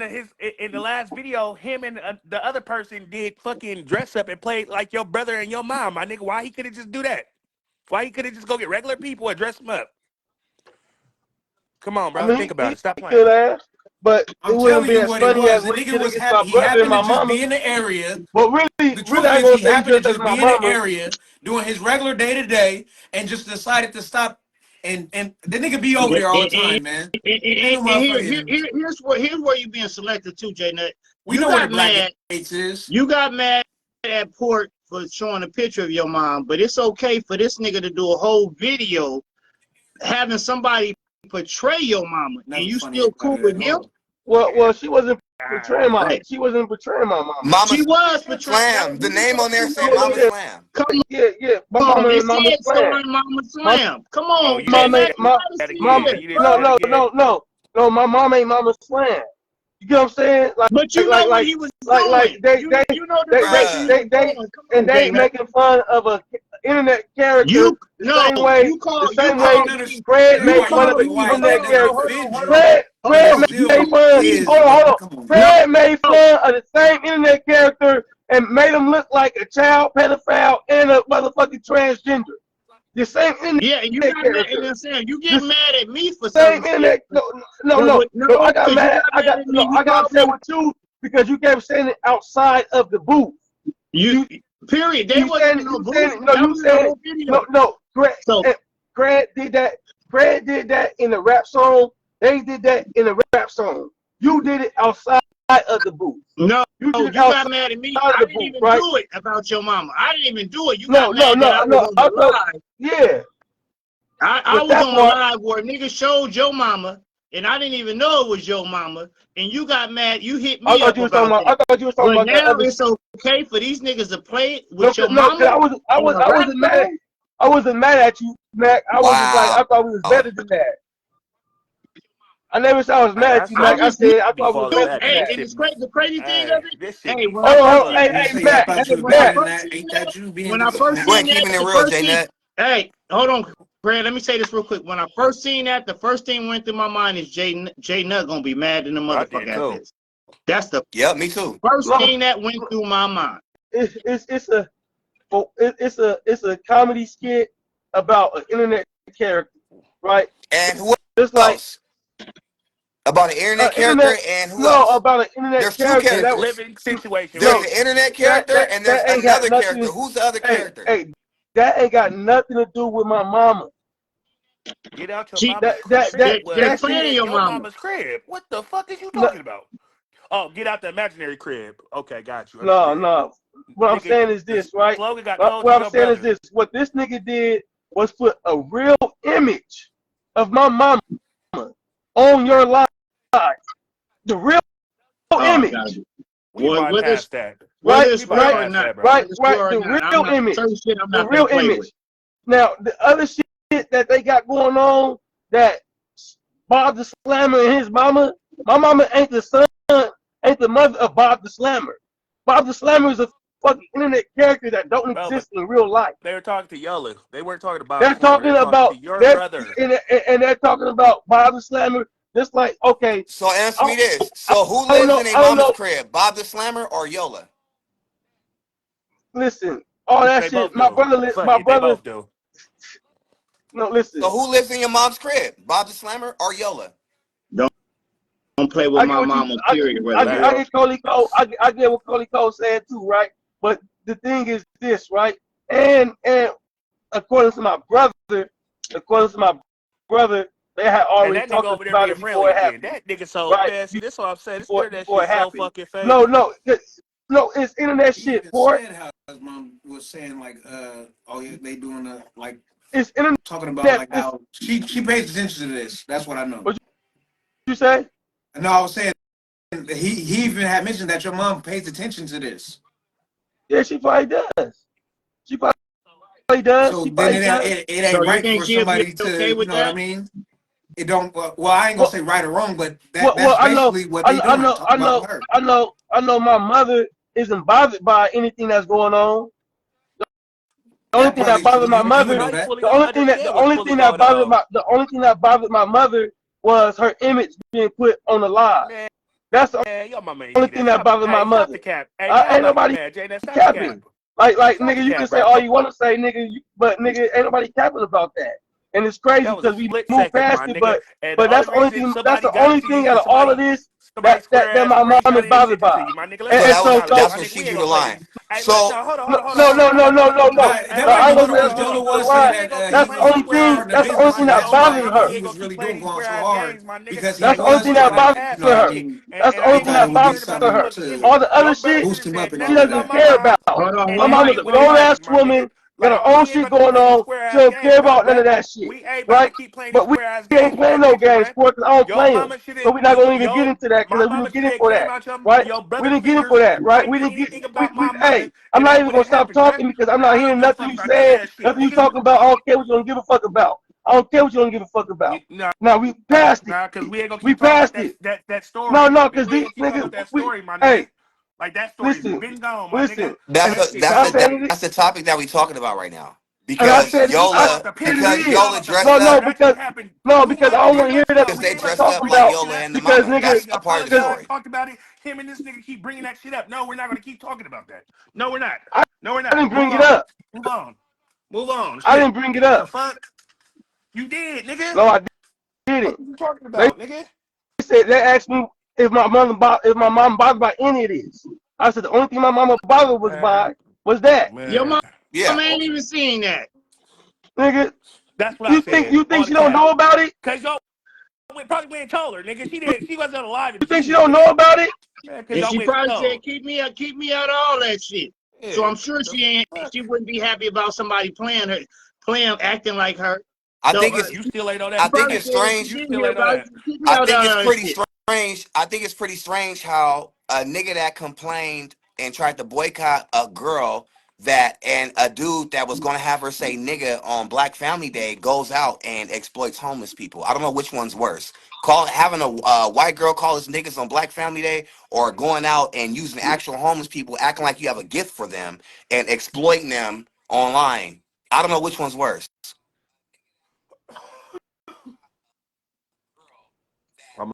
the last video, him and the other person did fucking dress up and play like your brother and your mom. My nigga, why he couldn't just do that? Why he couldn't just go get regular people and dress them up? Come on, I bro. mean, Think about it. Stop he playing. could have, but it I'm wouldn't telling be you as what it funny as was. The what he nigga did was against happy. my He brother and happened to my just mama. be in the area. But really, The really, I truth ain't is, gonna he say he happened to just as just my be in the mama. area doing his regular day to day, and just decided to stop. And the nigga be over And, there all the and, time, man. and, Ain't no motherfucking. here's where you being selected too, J Nut. We You know where the got black mad. gates is. You got mad at Port for showing a picture of your mom, but it's okay for this nigga to do a whole video having somebody portray your mama, and Nothing you funny still about cool it with at him? all. Well, she wasn't God portraying damn. my. Hey, She wasn't portraying my mama. Mama she was portraying. Slam. The name on there say Yeah, Mama yeah, Slam. Come yeah. My on, mama it and Mama said Slam. starring Mama My Slam. Come Oh, on, you J didn't mama, say Nut, ain't, you gotta that see mama. again. this, You didn't bro. No, say it no, again. no, no, no. My mama ain't Mama Slam. You get what I'm saying? But you know what he was Like doing. they, You they, you know the they, they, direction he Bruh. was they, going. Come and on, they J ain't Nut. making fun of a internet character You the no, same way, the I same don't called way me. Fred understand You made why fun you of called the and me. why Hold internet on, that nigga hold character. on, hold offends on, you, Fred, hold but on. it Fred You made still called fun. me. is. Hold on, hold on. Come on, bro. No, Fred made fun of the same internet character and made him look like a child pedophile and a motherfucking transgender. The same yeah, and you internet got mad. And character. I'm saying you get The mad at me for same certain shit, internet. No, no, but no, with, no, no. I got because you mad. got mad at me. You I got called upset me. with you because you kept saying it outside of the booth. You You period. They you wasn't saying in it. no You booth. saying it. No, That you was in the saying it. whole video. No. So Craig did that. Craig did that in the rap song. They did that in the rap song. You did it outside of the booth. no, You did it you got outside mad at me. of I the didn't booth, even right? do it about your mama. I didn't even do it. You No, got no, mad that no, I was no. on the live. Yeah, I with was that on the part. live where nigga showed your mama, and I didn't even know it was your mama. And you got mad. You hit I me thought up you was talking about about. I that. thought you was talking But about that now other it's shit. okay for these niggas to play it No, with your no, cause mama on a I rap wasn't mad at song. you. I wasn't mad at you, Mac. I was just like, Wow. I thought we was better than that. I never said I was mad at That's you, I Mac. how I just knew. said I thought we was default better that. than Hey, This that. and shit it's be, crazy. The crazy thing of it. this shit Hey, be when I Hold fucked first on, up. seen hey, You that, hey, say I Mac, thought you was when I better Mac. than first that. seen Ain't that, that you being when I first Go ahead, seen disappointed? that, keeping it the real, first J thing. Nut. Hey, hold on, Brad. Let me say this real quick. When I first seen that, the first thing went through my mind is Jay Nut gonna be mad than the I motherfucker did at too. this. That's the Yep, me too. first No, thing that went through my mind. it's a it's a comedy skit about an internet character, right? And who Just like else? About an internet character internet. and who No, else? about an internet There's two character that was characters. Living situation, There's no the right? internet character and there's that ain't got another nothing. character. Who's the other Hey, character? hey, that ain't got nothing to do with my mama. Get out your She, mama's crib was they That shit. playing being your your mama. mama's crib. What the fuck is you No, talking about? Oh, get out the imaginary crib. Okay, got you. no, Understand. no. What I'm Nigga, saying is the this, right? slogan got told to What I'm your saying is brother. this. What this nigga did was put a real image of my mama on your life. The real Oh, I gotta image, be. We Whether bypassed that. whether right? it's We real Right? or bypassed not, that, bro. whether Right? it's Right? real or The not, I'm real not image. certain shit. I'm The not real gonna play with. image. Now, the other shit that they got going on that Bob the Slammer and his mama, my mama ain't the son, ain't the mother of Bob the Slammer. Bob the Slammer is a fucking internet character that don't Bro, but exist in real life. they were talking to Yola. They weren't talking about They're Port. They're talking talking to about your that, brother. and they're talking about Bob the Slammer. Just like, okay, So answer I, me this. So who I don't lives know, in a I don't mama's know. crib? Bob the Slammer or Yola? Listen, all that They shit. both do. Fuck My it. They brother. both do. No, So listen. who lives in your mom's crib? Bob the Slammer or Yola? Don't play with I get my what you. mama. Period. Whether Let I real. get Coley Cole. I get what Coley Cole said too, right? But the thing is this, right? And according to my brother, they had and already that nigga talked over there about being it friendly before it again. happened, That nigga so right? man. See, this is what I'm saying. This internet Before shit it so happened. fucking fake. No, it's internet He shit, even Port. said how his mom was saying like, oh yeah, they doing like It's internet. talking about like It's how she pays attention to this. That's what I know. what you say? And no, I was saying he even had mentioned that your mom pays attention to this. Yeah, she probably does. She probably does. So She then probably does. it So ain't you right think for she'll be somebody okay to, you with know what I that? mean? It don't. Well, I ain't gonna Well, say right or wrong, but that's I know, basically what they doing. Talking about her. I know. My mother isn't bothered by anything that's going on. The only That thing part that is bothered my you would mother, know that. Rightfully don't understand what's fully going on. the only thing that bothered my mother was her image being put on the live. Man, That's the your mama ain't only need thing that. that Stop. bothered my Hey, stop mother. the cap. Hey, now I'm Ain't about to get nobody mad, Jay. Stop the cap. capping. Like Stop nigga, the you can cap, say bro. all you want to say, nigga, but nigga, ain't nobody capping about that. and it's crazy That was a because we split moved second, past my it. nigga. But And the that's only the only reason thing. That's somebody the got it only to you thing is out because of all of this somebody square that ass my mom is screenshot it and bothered sent it by. to you, my nigga. Let's So And, not and that talk was so about it, so that's my when nigga. she We ain't drew the gonna play. line. Hey, look, So no, hold on, no hold on, hold on, no hold on, no hold no on, no hold no on. no no. That Hey, No, hold I on, really ain't hold gonna on, say what hold was on, that's hold dealing on. the was line. We that ain't gonna keep That's the playing he these only square thing. ass starting a That's the games, only business my thing and that nigga. that's why bothers And we her. he ain't was gonna keep really playing doing these going square so ass hard games, my nigga. because he That's Like the only you was thing put that your trying to, bothers ass you know what on I her. me, mean, That's the and only ain't get thing that nobody that and we bothers get cared about something you her. fucking to All image. the other Your brother shit boost should have him up said and she all nothing of about doesn't that. my care mom, about. Hold on, and My hold it on. mama's ain't a what it grown was, ass my nigga. woman, got Like her own we ain't shit about to going play these on. square She ass don't games care about about none of that. that shit, We ain't about to right? keep playing these But we square ass ain't games with playing that no picture, games bruh. for it 'cause I don't Your play them. mama should So have, we're not gonna even get yo, into that my because we mama would get should in have for came that, out right? your We brother didn't get in for fingers. that, I right? ain't We say didn't get. anything about We my mother, hey, I'm and not that even would have gonna stop happened, bruh. talking because I'm not I don't hearing give a nothing fuck you about none of saying, that shit, nothing you nigga. talking about. I don't care what you don't give a fuck about. I don't care what you don't give a fuck about. Nah, Now we passed it. nah, cause we ain't gonna We keep talking about passed that it. that No, story. no, We because ain't these gonna keep talking about niggas, that we story, my nigga. hey, Like that story's listen, been gone, my nigga. listen. that's And, That the shit and that's I the said over. it, that's the topic that we talking about right now. and I Because said We talking I about the said picture. it We Because ain't is. talking Yola about the dressed No, mother. no, up That shit because happened no, too because I much don't want to too hear much that ago. because We they ain't about to dressed talk keep up bringing like about that shit Yola up. and the because mama. nigga, That's Somebody a part of the apologized, story. talked about it. Him and this nigga keep bringing that shit up. No, we're not gonna keep talking about that. No, we're not. I, No, we're I not. didn't Move bring it on. up. Move on. Move on. I Shit. didn't bring it The up. fuck? You did, nigga. No, I What didn't. you talking They about, nigga? said they asked me if my mom bothered by any of this. I said the only thing my mama bothered was Man, by was that. Your man. mom Yeah. ain't even seen that. Nigga, That's what I said. you All think the she don't cap. know about it? Cause y'all probably went and told her, nigga. She did. She wasn't alive and You think seen she it, don't know nigga. about it? Man, cause And y'all she went and probably told. said, keep me out of all that shit. So Yeah. I'm sure The fuck? she wouldn't be happy about somebody acting like her. I So think it's You still ain't on I that. she think probably it's That said if she strange. you didn't still hear ain't on about it, that. keep me I out of think it's all that pretty shit. strange. I think it's pretty strange how a nigga that complained and tried to boycott a girl that and a dude that was gonna have her say nigga on Black Family Day goes out and exploits homeless people. I don't know which one's worse. Call having a white girl call us niggas on Black Family Day, or going out and using actual homeless people, acting like you have a gift for them and exploiting them online. I don't know which one's worse. I'm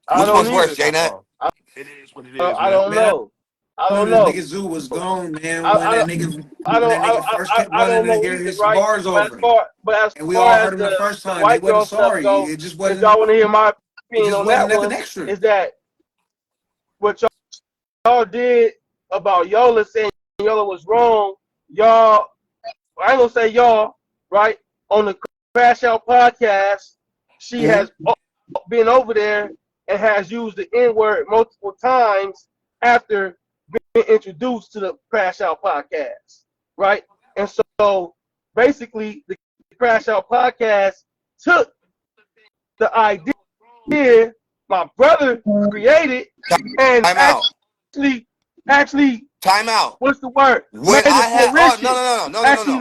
I Which don't one's worse, either. J Nut? I, It is what it is, I man. don't Man, I know. I know don't this know. nigga Zoo was gone, man, I, I, when that nigga first kept I running don't to know hear either, his right? bars over him. But as And we far all as heard him the first the time. They white wasn't girl stuff sorry. go, if y'all want to hear my It opinion just on that wasn't nothing one, extra. is that what y'all did about Yola saying Yola was wrong, y'all, I ain't gonna say y'all, right? On the Crash Out podcast, she Mhm. has been over there and has used the N word multiple times after being introduced to the Crash Out podcast, right? And so basically, the Crash Out podcast took the idea my brother created and Time out. actually, Time out. what's the word? When Made I it had fruition. no. Actually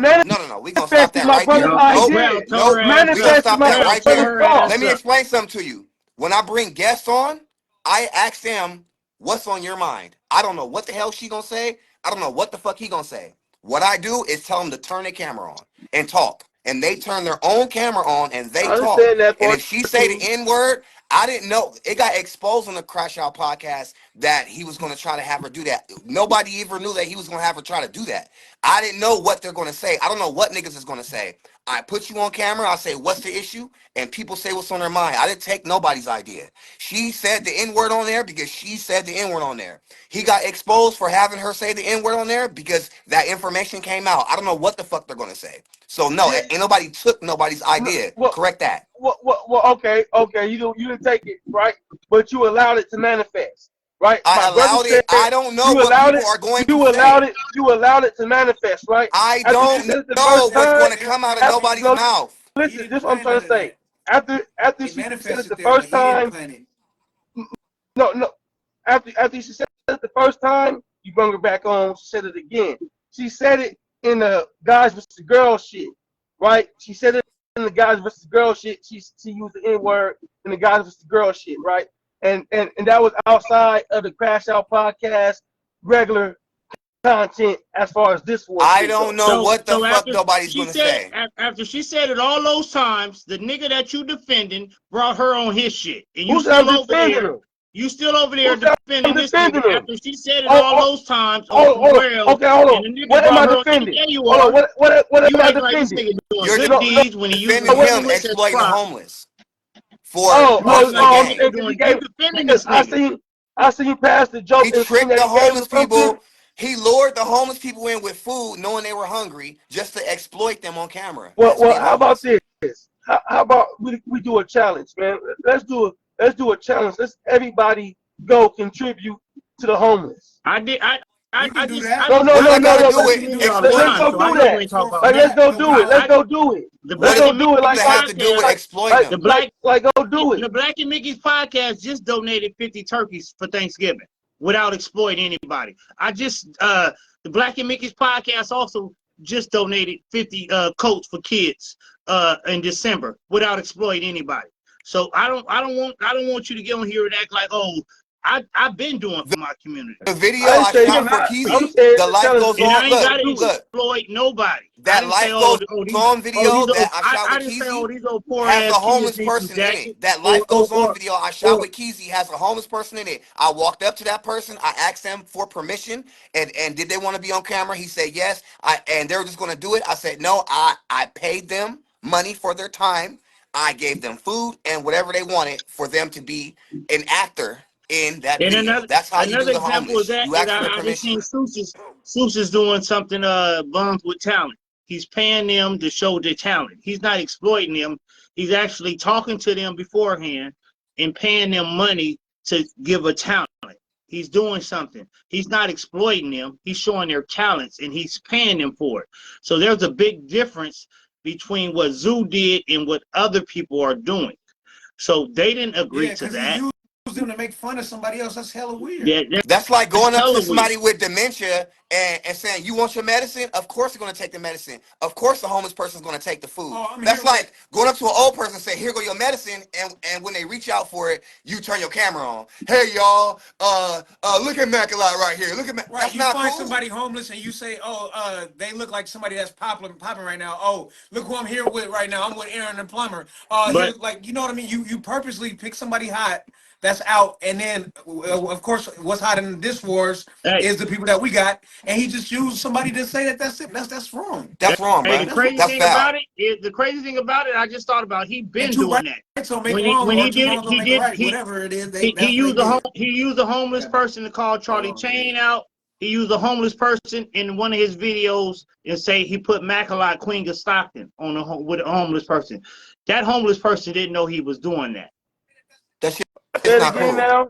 We gonna stop manifested that my right brother's there. Hey, Nope. Cal, idea. tell her Nope. ass We gonna up. Manifested stop my that Cal, right tell brother's there. her thought. Let ass me up. explain something to you. When I bring guests on, I ask them what's on your mind. I don't know what the hell she gonna say. I don't know what the fuck he gonna say. What I do is tell them to turn their camera on and talk. And they turn their own camera on and they I talk. understand that And part if she say the too. N-word, I didn't know. It got exposed on the Crash Out podcast that he was going to try to have her do that. Nobody even knew that he was going to have her try to do that. I didn't know what they're going to say. I don't know what niggas is going to say. I put you on camera. I say, what's the issue? And people say what's on their mind. I didn't take nobody's idea. She said the N-word on there because she said the N-word on there. He got exposed for having her say the N-word on there because that information came out. I don't know what the fuck they're going to say. So no, Yeah. ain't nobody took nobody's No, idea. Correct that. okay. You didn't take it, right? But you allowed it to manifest, right? My I brother allowed said it. I don't know you what allowed people it. are going to say. You allowed it to manifest, right? I After she don't said it the know first what's time, going to come out of after nobody's no, mouth. He listen, didn't this is what I'm plan trying none to of say. that. After It she said it manifested the there, but first he didn't time, plan it. no, after she said it the first time, you bring her back on. She said it again. She said it in the guys versus girls shit, right? She said it in the guys versus girls shit. She used the N word in the guys versus girls shit, right? And that was outside of the Crash Out podcast regular content as far as this war I shit don't goes. know what the So fuck nobody's going to say. after she said it all those times, the nigga that you defending brought her on his shit, and you Who said I'm still over defending there. her? You still over there Who said I'm defending this defending nigga him? after she said it Oh, all oh, those times on hold some on. rails, Okay, hold on. and the nigga What am brought I her on. Yeah, defending? there you Hold on. are. What You am I act like this defending? nigga doing You're good No, no. deeds when he using defending What? him homeless as exploiting the prop. homeless for Oh, You off no. act of the like Oh, I'm this game. nigga saying because doing. he You gave defending because this nigga. I seen past the He joke and seen tricked that the he gave him homeless something. people. He lured the homeless people in with food, knowing they were hungry, just to exploit them on camera as Well, being how about homeless. this? How about we do a challenge, man? Let's do a challenge. Let's everybody go contribute to the homeless. I did. You can do I that. No, just no, What is no, I that no, got to watch no. do Let's with documentaries all the exploiting let's time, go so them? I do know you that. ain't talking about Like let's that. go The do it. route. Let's I go do it. the Let's What Black does go and do it. Mickey's that have to do with podcast. exploiting The them? Black Go do it. the Black and Mickey's podcast just donated 50 turkeys for Thanksgiving without exploiting anybody. I just the Black and Mickey's podcast also just donated 50 coats for kids in December without exploiting anybody. So I don't want you to get on here and act like, oh, I've been doing for my community. The video I ain't I say you're shot for not. I'm Kiddzoo, saying the the life challenge goes is And on. I ain't to Look, got to do it. look, exploit nobody. I that didn't say, life goes on video these that old, I shot I with didn't say, Kidzy these old poor has a ass kids homeless need some person in jackets it. That life goes on video I shot or with Kidzy has a homeless person in it. I walked up to that person. I asked them for permission and did they want to be on camera? He said yes. And they were just going to do it. I said no. I paid them money for their time. I gave them food and whatever they wanted for them to be an actor in that and video. That's how you do another the example is homeless. that You is ask for I just seen permission. Seuss is doing something bums with talent. He's paying them to show their talent. He's not exploiting them. He's actually talking to them beforehand and paying them money to give a talent. He's doing something. He's not exploiting them. He's showing their talents and he's paying them for it. So there's a big difference between what Zoo did and what other people are doing. So they didn't agree Yeah, to because he that. used them to make fun of somebody else. That's hella weird. Yeah, That's like that's going up to hella weird. somebody with dementia and saying, "You want your medicine?" Of course they're going to take the medicine. Of course the homeless person's going to take the food. Oh, I'm That's here with. like going up to an old person and say, "Here go your medicine," and when they reach out for it, you turn your camera on. Hey y'all, look at Mac-a-lot right here. Look at Mac. Right, That's you not find cool. somebody homeless and you say, "Oh, they look like somebody that's popping right now." Oh, look who I'm here with right now. I'm with Aaron the plumber. He But look like, you know what I mean. You purposely pick somebody hot that's out, and then of course, what's hot in this wars hey, is the people that we got, and he just used somebody to say that that's it. That's wrong. That's wrong, hey, bro. That's wrong. That's foul. the crazy thing about it, I just thought about he And been two doing that. rights don't make a wrong, When or he two did it, wrongs don't make a right. Whatever it is, he that's what they did. used a homeless person to call Charlie Oh man. Chain out. He used a homeless person in one of his videos and say he put Mac-a-lot Queen of Stockton on with a homeless person. That homeless person didn't know he was doing that. That shit is Say it not again cool. now.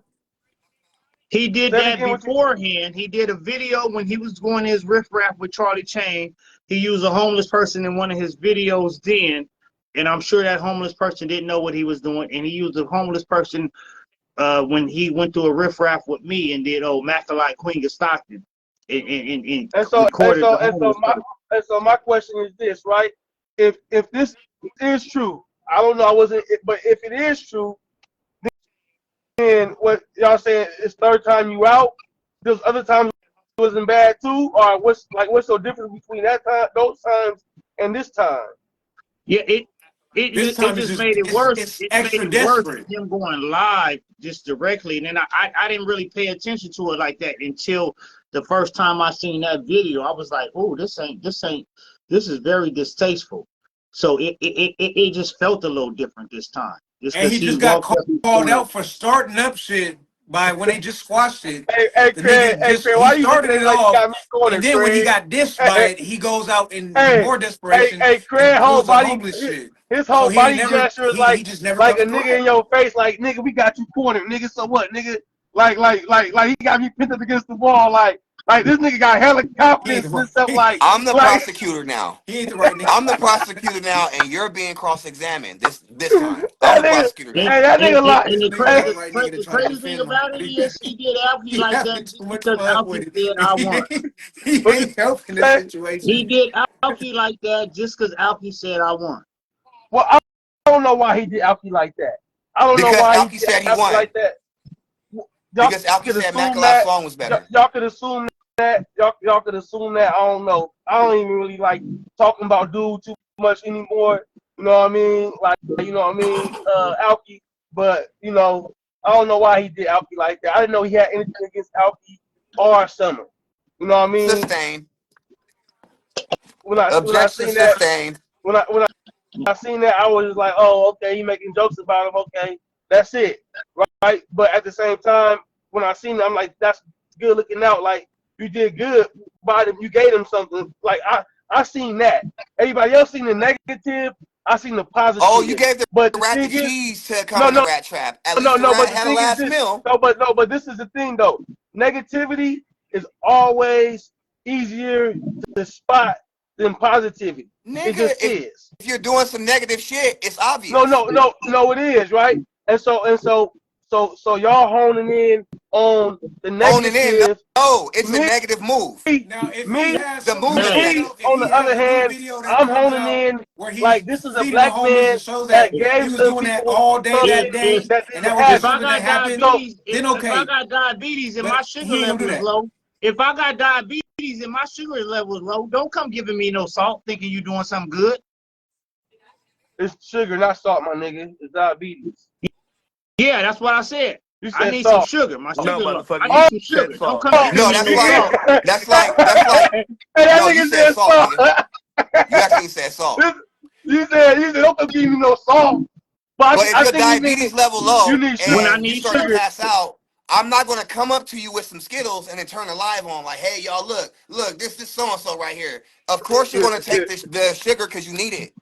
He did Say it that again. What you? beforehand. He did a video when he was doing his riffraff with Charlie Chain. He used a homeless person in one of his videos then, and I'm sure that homeless person didn't know what he was doing. And he used a homeless person when he went through a riffraff with me and did Mac-a-lot Queen of Stockton and And so and recorded so the and so homeless my person. and so my question is this, right? If this is true, I don't know. I wasn't, but if it is true, then what y'all saying is third time you out? Those other times wasn't bad too, or what's the difference between that time, those times, and this time? Yeah, This it time is just just made it worse. it's It made extra it worse desperate. him going live just directly, and then I didn't really pay attention to it like that until the first time I seen that video. I was like, oh, this is very distasteful. So it just felt a little different this time, just And because he he just got walked up and called doing it. out for starting up shit by when they just squashed it. The nigga Hey, just Craig, he why you looking started at it me like you off, got me cornered, and then when he Craig? got dissed by it, he goes out in Hey, more desperation Craig, and whole pulls the body, homeless shit. his So whole body gesture is he just never like a comes nigga in correct. your face, like nigga, we got you cornered, nigga. So what, nigga? Like he got me pinned up against the wall, like this nigga got hella He ain't confidence the in right. himself, I'm the like prosecutor now. He ain't the right nigga. I'm the prosecutor now, and you're being cross-examined this time. I'm that the nigga, prosecutor And, now. hey, that nigga like, and This the nigga hey, ain't the right nigga to the try to crazy thing defend him. about it is he did Alfie He like that having too just much because fun with Alfie it. said I won. He what you ain't helping the say? He situation. did Alfie like that just because Alfie said I won. Well, I don't know why he did Alfie like that. I don't know Because why he Alki did said he Alfie like won. that. Y'all Because Alki could said assume Mac-a-Lot's that. song was better. Y'all could assume that. Y'all could assume that. I don't know. I don't even really like talking about dude too much anymore. You know what I mean? Like, you know what I mean? Alki. But I don't know why he did Alki like that. I didn't know he had anything against Alki or Summer. You know what I mean? Sustained. When I Objection seen that, sustained. when I seen that, I was just like, oh, okay, he making jokes about him. Okay, that's it, right? But at the same time, when I seen it, I'm like, that's good looking out. Like you did good by them. You gave them something. Like I seen that. Everybody else seen the negative. I seen the Oh, you positive. gave the But the rat the thing is, cheese to come no, in the no, rat trap. At least no, the no. rat But the had a thing is last this. meal. No, but this is the thing though. Negativity is always easier to spot than positivity. It Nigga, just is. if you're doing some negative shit, it's No, obvious. no, no, no. It is right. And so y'all honing in on the Honing in, negative. no, it's a Me, negative move. Now, if he me, has The some move new is Hey, me. negative. video, if On he the has other a new hand, video that I'm comes honing out in where he's like this is a feeding the black homeless man and shows that that he gave was to the doing that people all day something that if day, that and didn't that was if just happen. I something that got happened, So diabetes, then if I okay. got diabetes and my But sugar he ain't gonna do level is that. low, if I got diabetes and my sugar level is low, don't come giving me no salt thinking you doing something good. it's sugar, not salt, my nigga. It's diabetes. Yeah, that's what I said. You I said need some salt. sugar. My No, sugar low. I motherfucker, need Oh, some he said sugar. Don't salt. come giving No, me that's no like, salt. hey, that no, you nigga said said salt, salt. nigga. You actually said salt. This, you said don't come give me no salt. But But if I your think diabetes level low you need When I and you need start to sugar, pass out, I'm not gonna come up to you with some Skittles and then turn the live on like, hey y'all, look, this so and so right here. Of course you're gonna take the sugar because you need it,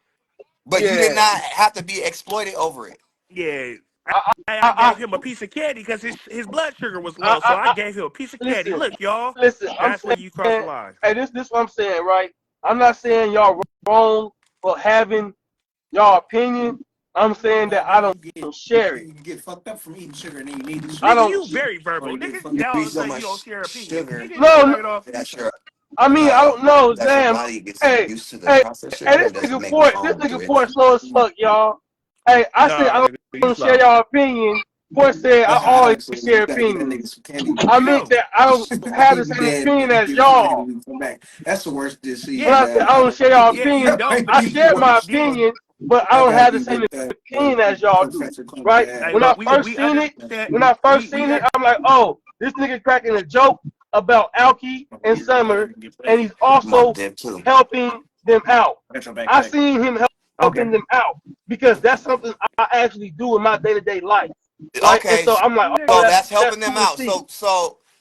but you did yeah. not have to be exploited over it. Yeah, I, I I, gave him a piece of candy because his blood sugar was I, low, so I, I I gave him a piece of candy. listen, Look, y'all, listen. I'm that's where you cross the saying, line. hey, this what I'm saying, right? I'm not saying y'all wrong for having y'all opinion. I'm saying that Bad I nigga, don't you share it. get fucked up from eating sugar and then you need the I sugar. Nigga, don't. you very Or verbal, you get nigga. fucked You up. Now eat all of a so sudden you don't much share opinions. sugar Nigga, No, knock it off. that your I mean I don't know. Damn. body gets Hey, used to the hey, processed hey, sugar and doesn't make This foam nigga through Ford it. slow as fuck, y'all. Hey, I said Nah, I nigga, you don't share slow. y'all opinion. Ford said I always So you share gotta get that opinions. nigga some candy. I You meant do. that I don't have He the be same dead. opinion You as give him some candy y'all. when you come back. That's the worst disease When Yeah, to I said have. I don't share y'all yeah, you opinion, don't, but I you share my yeah. opinion, but I That don't gotta have the be same with opinion as y'all do, Professor Clump's right? dad. Hey, When I but first seen it, understand we I'm like, oh, this nigga cracking a joke about Alki and You go Summer, ahead and get and ready. he's I'm on also dip too. helping them out. Got your I backpack. seen him okay. helping them out because that's something I actually do in my day-to-day life, right? And Okay, so I'm like, oh, so Nigga. that's that's helping them cool to out. see.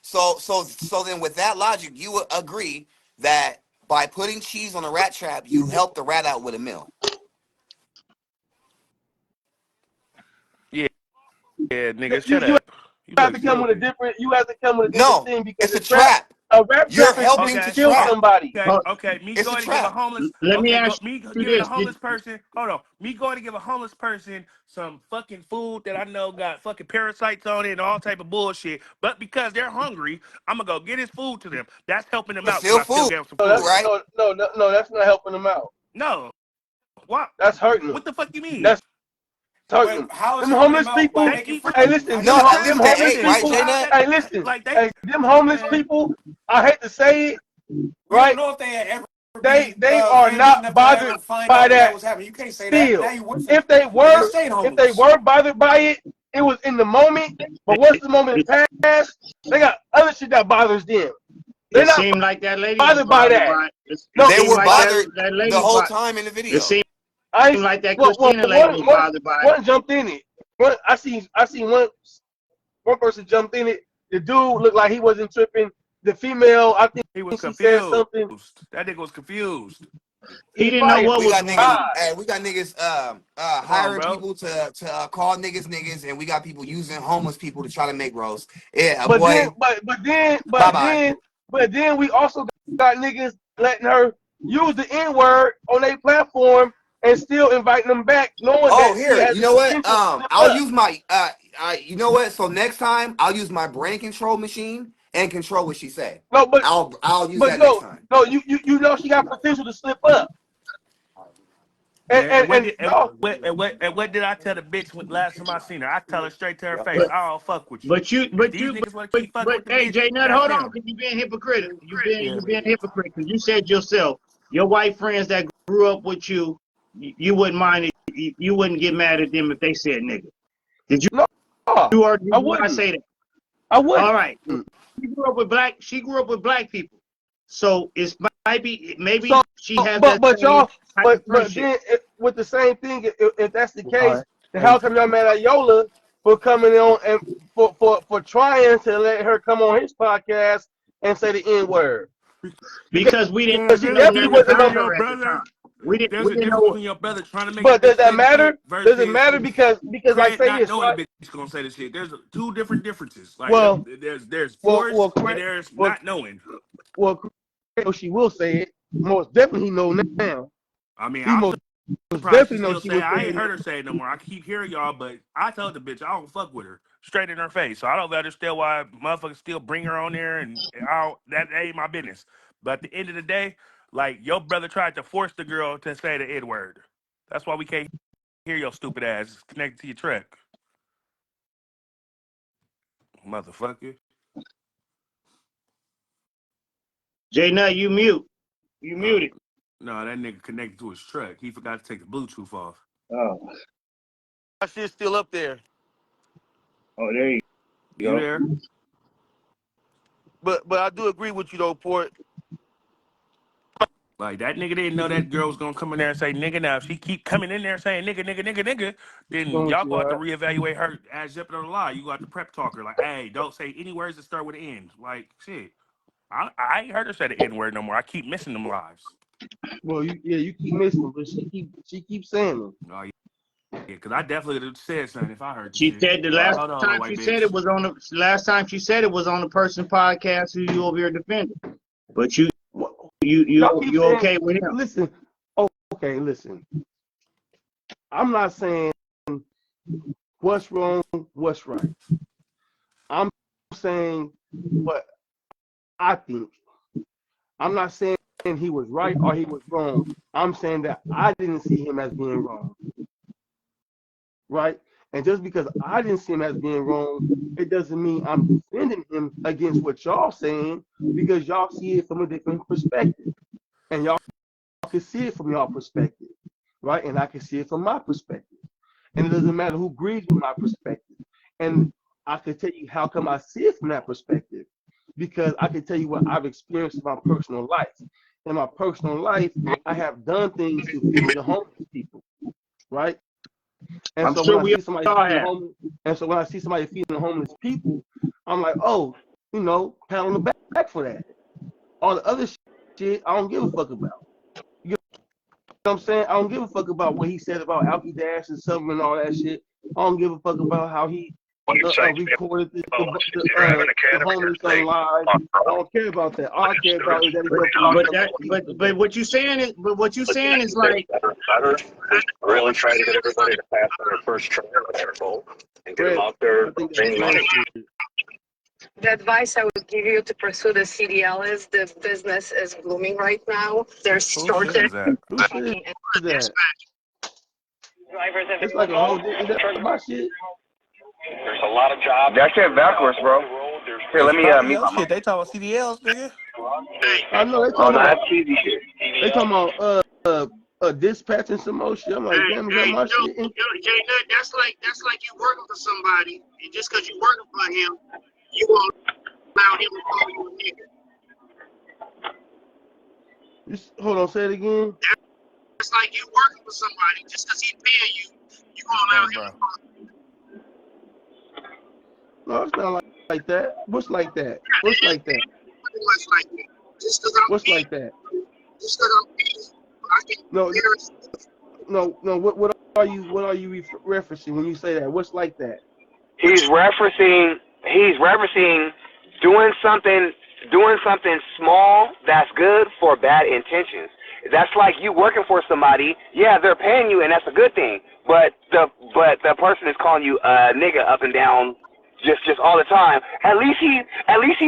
So then with that logic, you would agree that by putting cheese on a rat trap, you help the rat out with a meal. Yeah, yeah, nigga, You, shut you up. You look stupid. you have to come with a different No, thing because it's a trap. a rap You're trap is helping didn't to Okay. kill trap. somebody. Okay, hold- okay. Me It's a going to give a trap. homeless. let me Okay, ask me you giving a this. homeless person. Hold on. Me going to give a homeless person some fucking food that I know got fucking parasites on it and all type of bullshit. But because they're hungry, I'm gonna go get his food to them. That's helping them It's out because still I still food, gave them some No, food. right? that's not helping them out. No. What? That's hurting them. What the fuck you mean? That's hurting But them. how is Them helping him homeless out by people. They making eat Hey, friends? listen, How No, you them gonna at turn them least them they into homeless ate, right, friends? people. J how Nut? that Hey, listen, like they hey, them homeless man. people. I hate to say it, We don't right? know if they had ever They are candid not enough to bothered ever find by out that that. was happening. You can't say that. Now Still, you with them. if they They were, stayed homeless. bothered by it, it was in the moment. But once the moment passed, they got other shit that bothers them. They're It not seemed like that lady was bothered by bothered that. by it. It No, They seemed were like that bothered that the lady, whole but time in the it video. seemed I ain't, like that well, Christina lady was bothered by it. one jumped in it. I seen one person jumped in it. The dude looked like he wasn't tripping. The female, I think He was she said confused. something. That nigga was confused. He He didn't know probably what We was got going niggas, on. and we got niggas Come on, hiring bro. people to call niggas, and we got people using homeless people to try to make roast. Yeah, But then, boy, bye bye. but then we also got niggas letting her use the N word on their platform and still inviting them back, knowing Oh, that she here, has you the know what? potential to slip I'll up. use my you know what? So next time I'll use my brain control machine and control what she say. No, I'll use but that next no, time. no, you know she got potential to slip up, and And and, what and did y'all, and what did I tell the bitch when last time I seen her? I tell her straight to her face, But I don't fuck with you. but you If but these you niggas want to keep fucking with the hey bitch, J Nut, that's hold on, them. because you being hypocritical. Yeah. You being hypocritical. You said yourself, your white friends that grew up with you, you wouldn't mind it, you wouldn't get mad at them if they said nigga. Did you no, Nah, You or I did not wouldn't. say that? I wouldn't. All right. She grew up with black. She grew up with black people. So it's So, maybe she has but that but same y'all, type of but friendship. then with the same thing, if that's the All case, right. then Hey, how come y'all mad at Yola for coming on and for trying to let her come on his podcast and say the N word? Because Because we didn't Because she there's a know definitely nothing difference wasn't about between gonna. your her at the brother. time. We didn't There's we a didn't difference know. between your brother trying to make the But does bitch that say the shit matter? Does it versus matter? Because like Craig say not this, knowing right? the bitch gonna say the shit. There's two different differences. Like Well, there's well, force well, and Craig, there's well, not knowing. well, Craig, she will say it. Most definitely he know now. I mean, He I'm most surprised she definitely know still she say it. will I say ain't it. heard her say it no more. I keep hearing y'all, but I told the bitch I don't fuck with her straight in her face. So I don't understand why motherfuckers still bring her on there, and that ain't my business. But at the end of the day, like your brother tried to force the girl to say the N word. That's why we can't hear your stupid ass. It's connected to your track, motherfucker. J Nut, you mute. You No, muted. no, that nigga connected to his truck. He forgot to take the Bluetooth off. Oh, My shit's still up there. there you You go. there? But I do agree with you though, Port. Like that nigga didn't know that girl was gonna come in there and say nigga. Now if she keep coming in there saying nigga, nigga, nigga, nigga, then Don't y'all you, go have to right? reevaluate her as zipping on the lie. You got to prep talk her like, hey, don't say any words that start with an N. Like shit. I ain't heard her say the N word no more. I keep missing them lives. Well, you keep missing them, but she keeps saying them. Oh yeah, because I definitely would have said something if I heard the She shit. said the Like, last hold on, time white she said bitch. it was on the last time she said it was on the person podcast who you over here defending. But you What, you y'all you keep you saying, okay with him? listen. Oh, okay, listen. I'm not saying what's wrong, what's right. I'm saying what I think. I'm not saying he was right or he was wrong. I'm saying that I didn't see him as being wrong, right? And just because I didn't see him as being wrong, it doesn't mean I'm defending him against what y'all saying because y'all see it from a different perspective. And y'all can see it from y'all perspective, right? And I can see it from my perspective. And it doesn't matter who agrees with my perspective. And I can tell you how come I see it from that perspective. Because I can tell you what I've experienced in my personal life. In my personal life, I have done things to feed the homeless people, right? And I'm so when sure I we see somebody all feeding the have. homeless, and so when I see somebody feeding the homeless people, I'm like, oh, pat on the back for that. All the other shit, I don't give a fuck about. You know what I'm saying? I don't give a fuck about what he said about Alky Dash and Summer and all that shit. I don't give a fuck about how he recorded the homeless on live. I don't care about that. All I care about is that he's up there But telling that the people but today. what you saying is like Fred, I think that's bullshit. The advice I would give you to pursue the CDL is the business is blooming right now. There's Who shit shortage is that? Who shit fucking is that? drivers It's like a whole. available. Is that my shit? That shit backwards, bro. Here, let It's me probably mute your my mic. shit. They talking about CDLs, nigga. I know they Oh talking no, about that's cheesy shit. dispatching some more shit. I'm like, hey, damn, is that hey, my shit? Jay Nut, that's like you working for somebody, and just because you working for him, you won't allow him to call you a nigga. Hold on, say it again. That's like you working for somebody, just because he's paying you, you won't allow Explain, him bro. to call No, it's not like that. What's like that? What's like that? you much like that. Just because I'm What's paying, like that? just because I'm paying you, I can No, guarantee. no. What are you referencing when you say that? What's like that? But He's referencing doing something small that's good for bad intentions. That's like you working for somebody. Yeah, they're paying you, and that's a good thing. But the person is calling you a nigga up and down, just all the time. At least he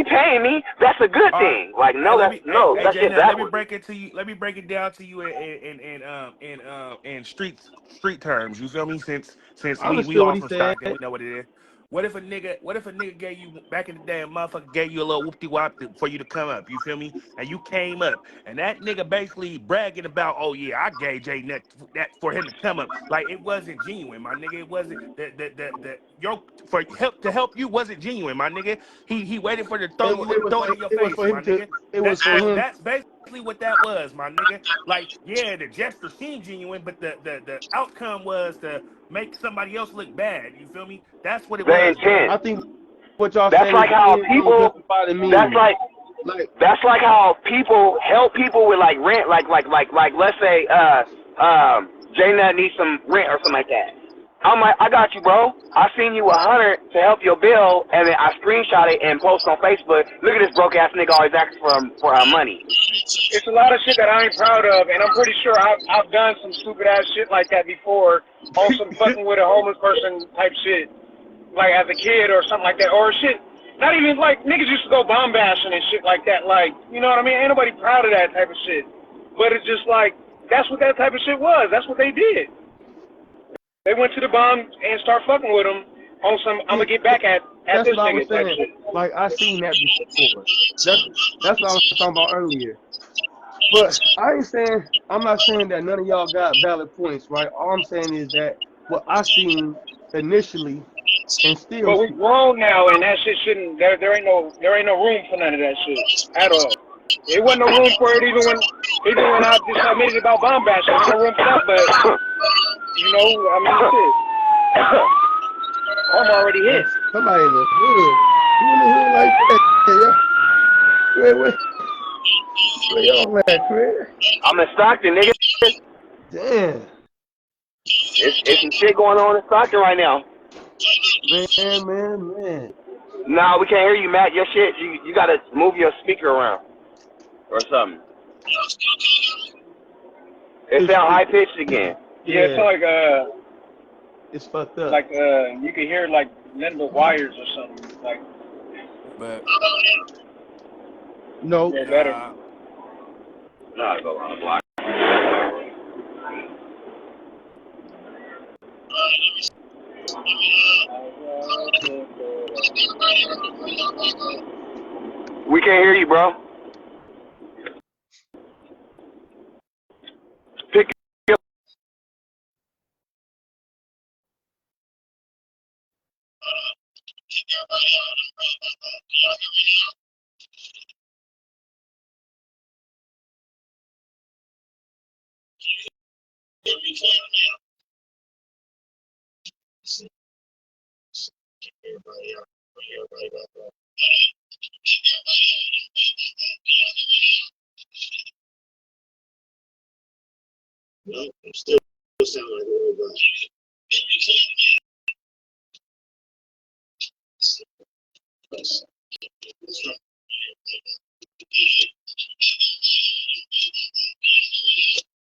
paying me. That's a good All right. thing. Like Hey, no, hey, that Jay, shit now let me backwards. break it to you. Let me break it down to you in street terms. You feel me? Since I we understood all what he from said. Stockton, we know what it is. What if a nigga gave you back in the day, a motherfucker gave you a little whoopty wop for you to come up? You feel me? And you came up, and that nigga basically bragging about, oh yeah, I gave Jay Nut that for him to come up. Like it wasn't genuine, my nigga. It wasn't the your for help to help you wasn't genuine, my nigga. He waited for to throw it in your it was face, for him my to nigga. it was for him. That's basically what that was, my nigga. Like yeah, the gesture seemed genuine, but the outcome was to make somebody else look bad. You feel me? That's what it The was, bro. intent. I think what y'all That's saying is like the how end don't people. justify the That's means. like Like that's like how people help people with like rent. Like let's say Jay Nut needs some rent or something like that. I'm like, I got you, bro. I seen you 100 to help your bill, and then I screenshot it and post on Facebook. Look at this broke ass nigga always asking for money. It's a lot of shit that I ain't proud of, and I'm pretty sure I've done some stupid ass shit like that before, on some fucking with a homeless person type shit, like as a kid or something like that, or shit. Not even like niggas used to go bomb bashing and shit like that, like you know what I mean? Ain't nobody proud of that type of shit, but it's just like that's what that type of shit was. That's what they did. They went to the bomb and start fucking with them on some I'm gonna get back at that's this what I was nigga type saying. shit. Like I seen that before. That's what I was talking about earlier. But I'm not saying that none of y'all got valid points, right? All I'm saying is that what I seen initially and still But we see. grown now, and that shit shouldn't. There ain't no room for none of that shit at all. It wasn't no room for it even when I just admitted about bomb bashing. There was no room for that, but you know, I mean, shit, I'm already hit. Somebody in the hood. Who in the hood like that? Yeah. Where y'all at, Craig? I'm in Stockton, nigga. Damn. It's some shit going on in Stockton right now. Man. Nah, we can't hear you, Matt. Your shit, you gotta move your speaker around or something. It sound high pitched again. Yeah, it's like it's fucked up. like you can hear like nothing but wires or something. Like But No. yeah, better. Nah, go on the block. We can't hear you, bro. Pick your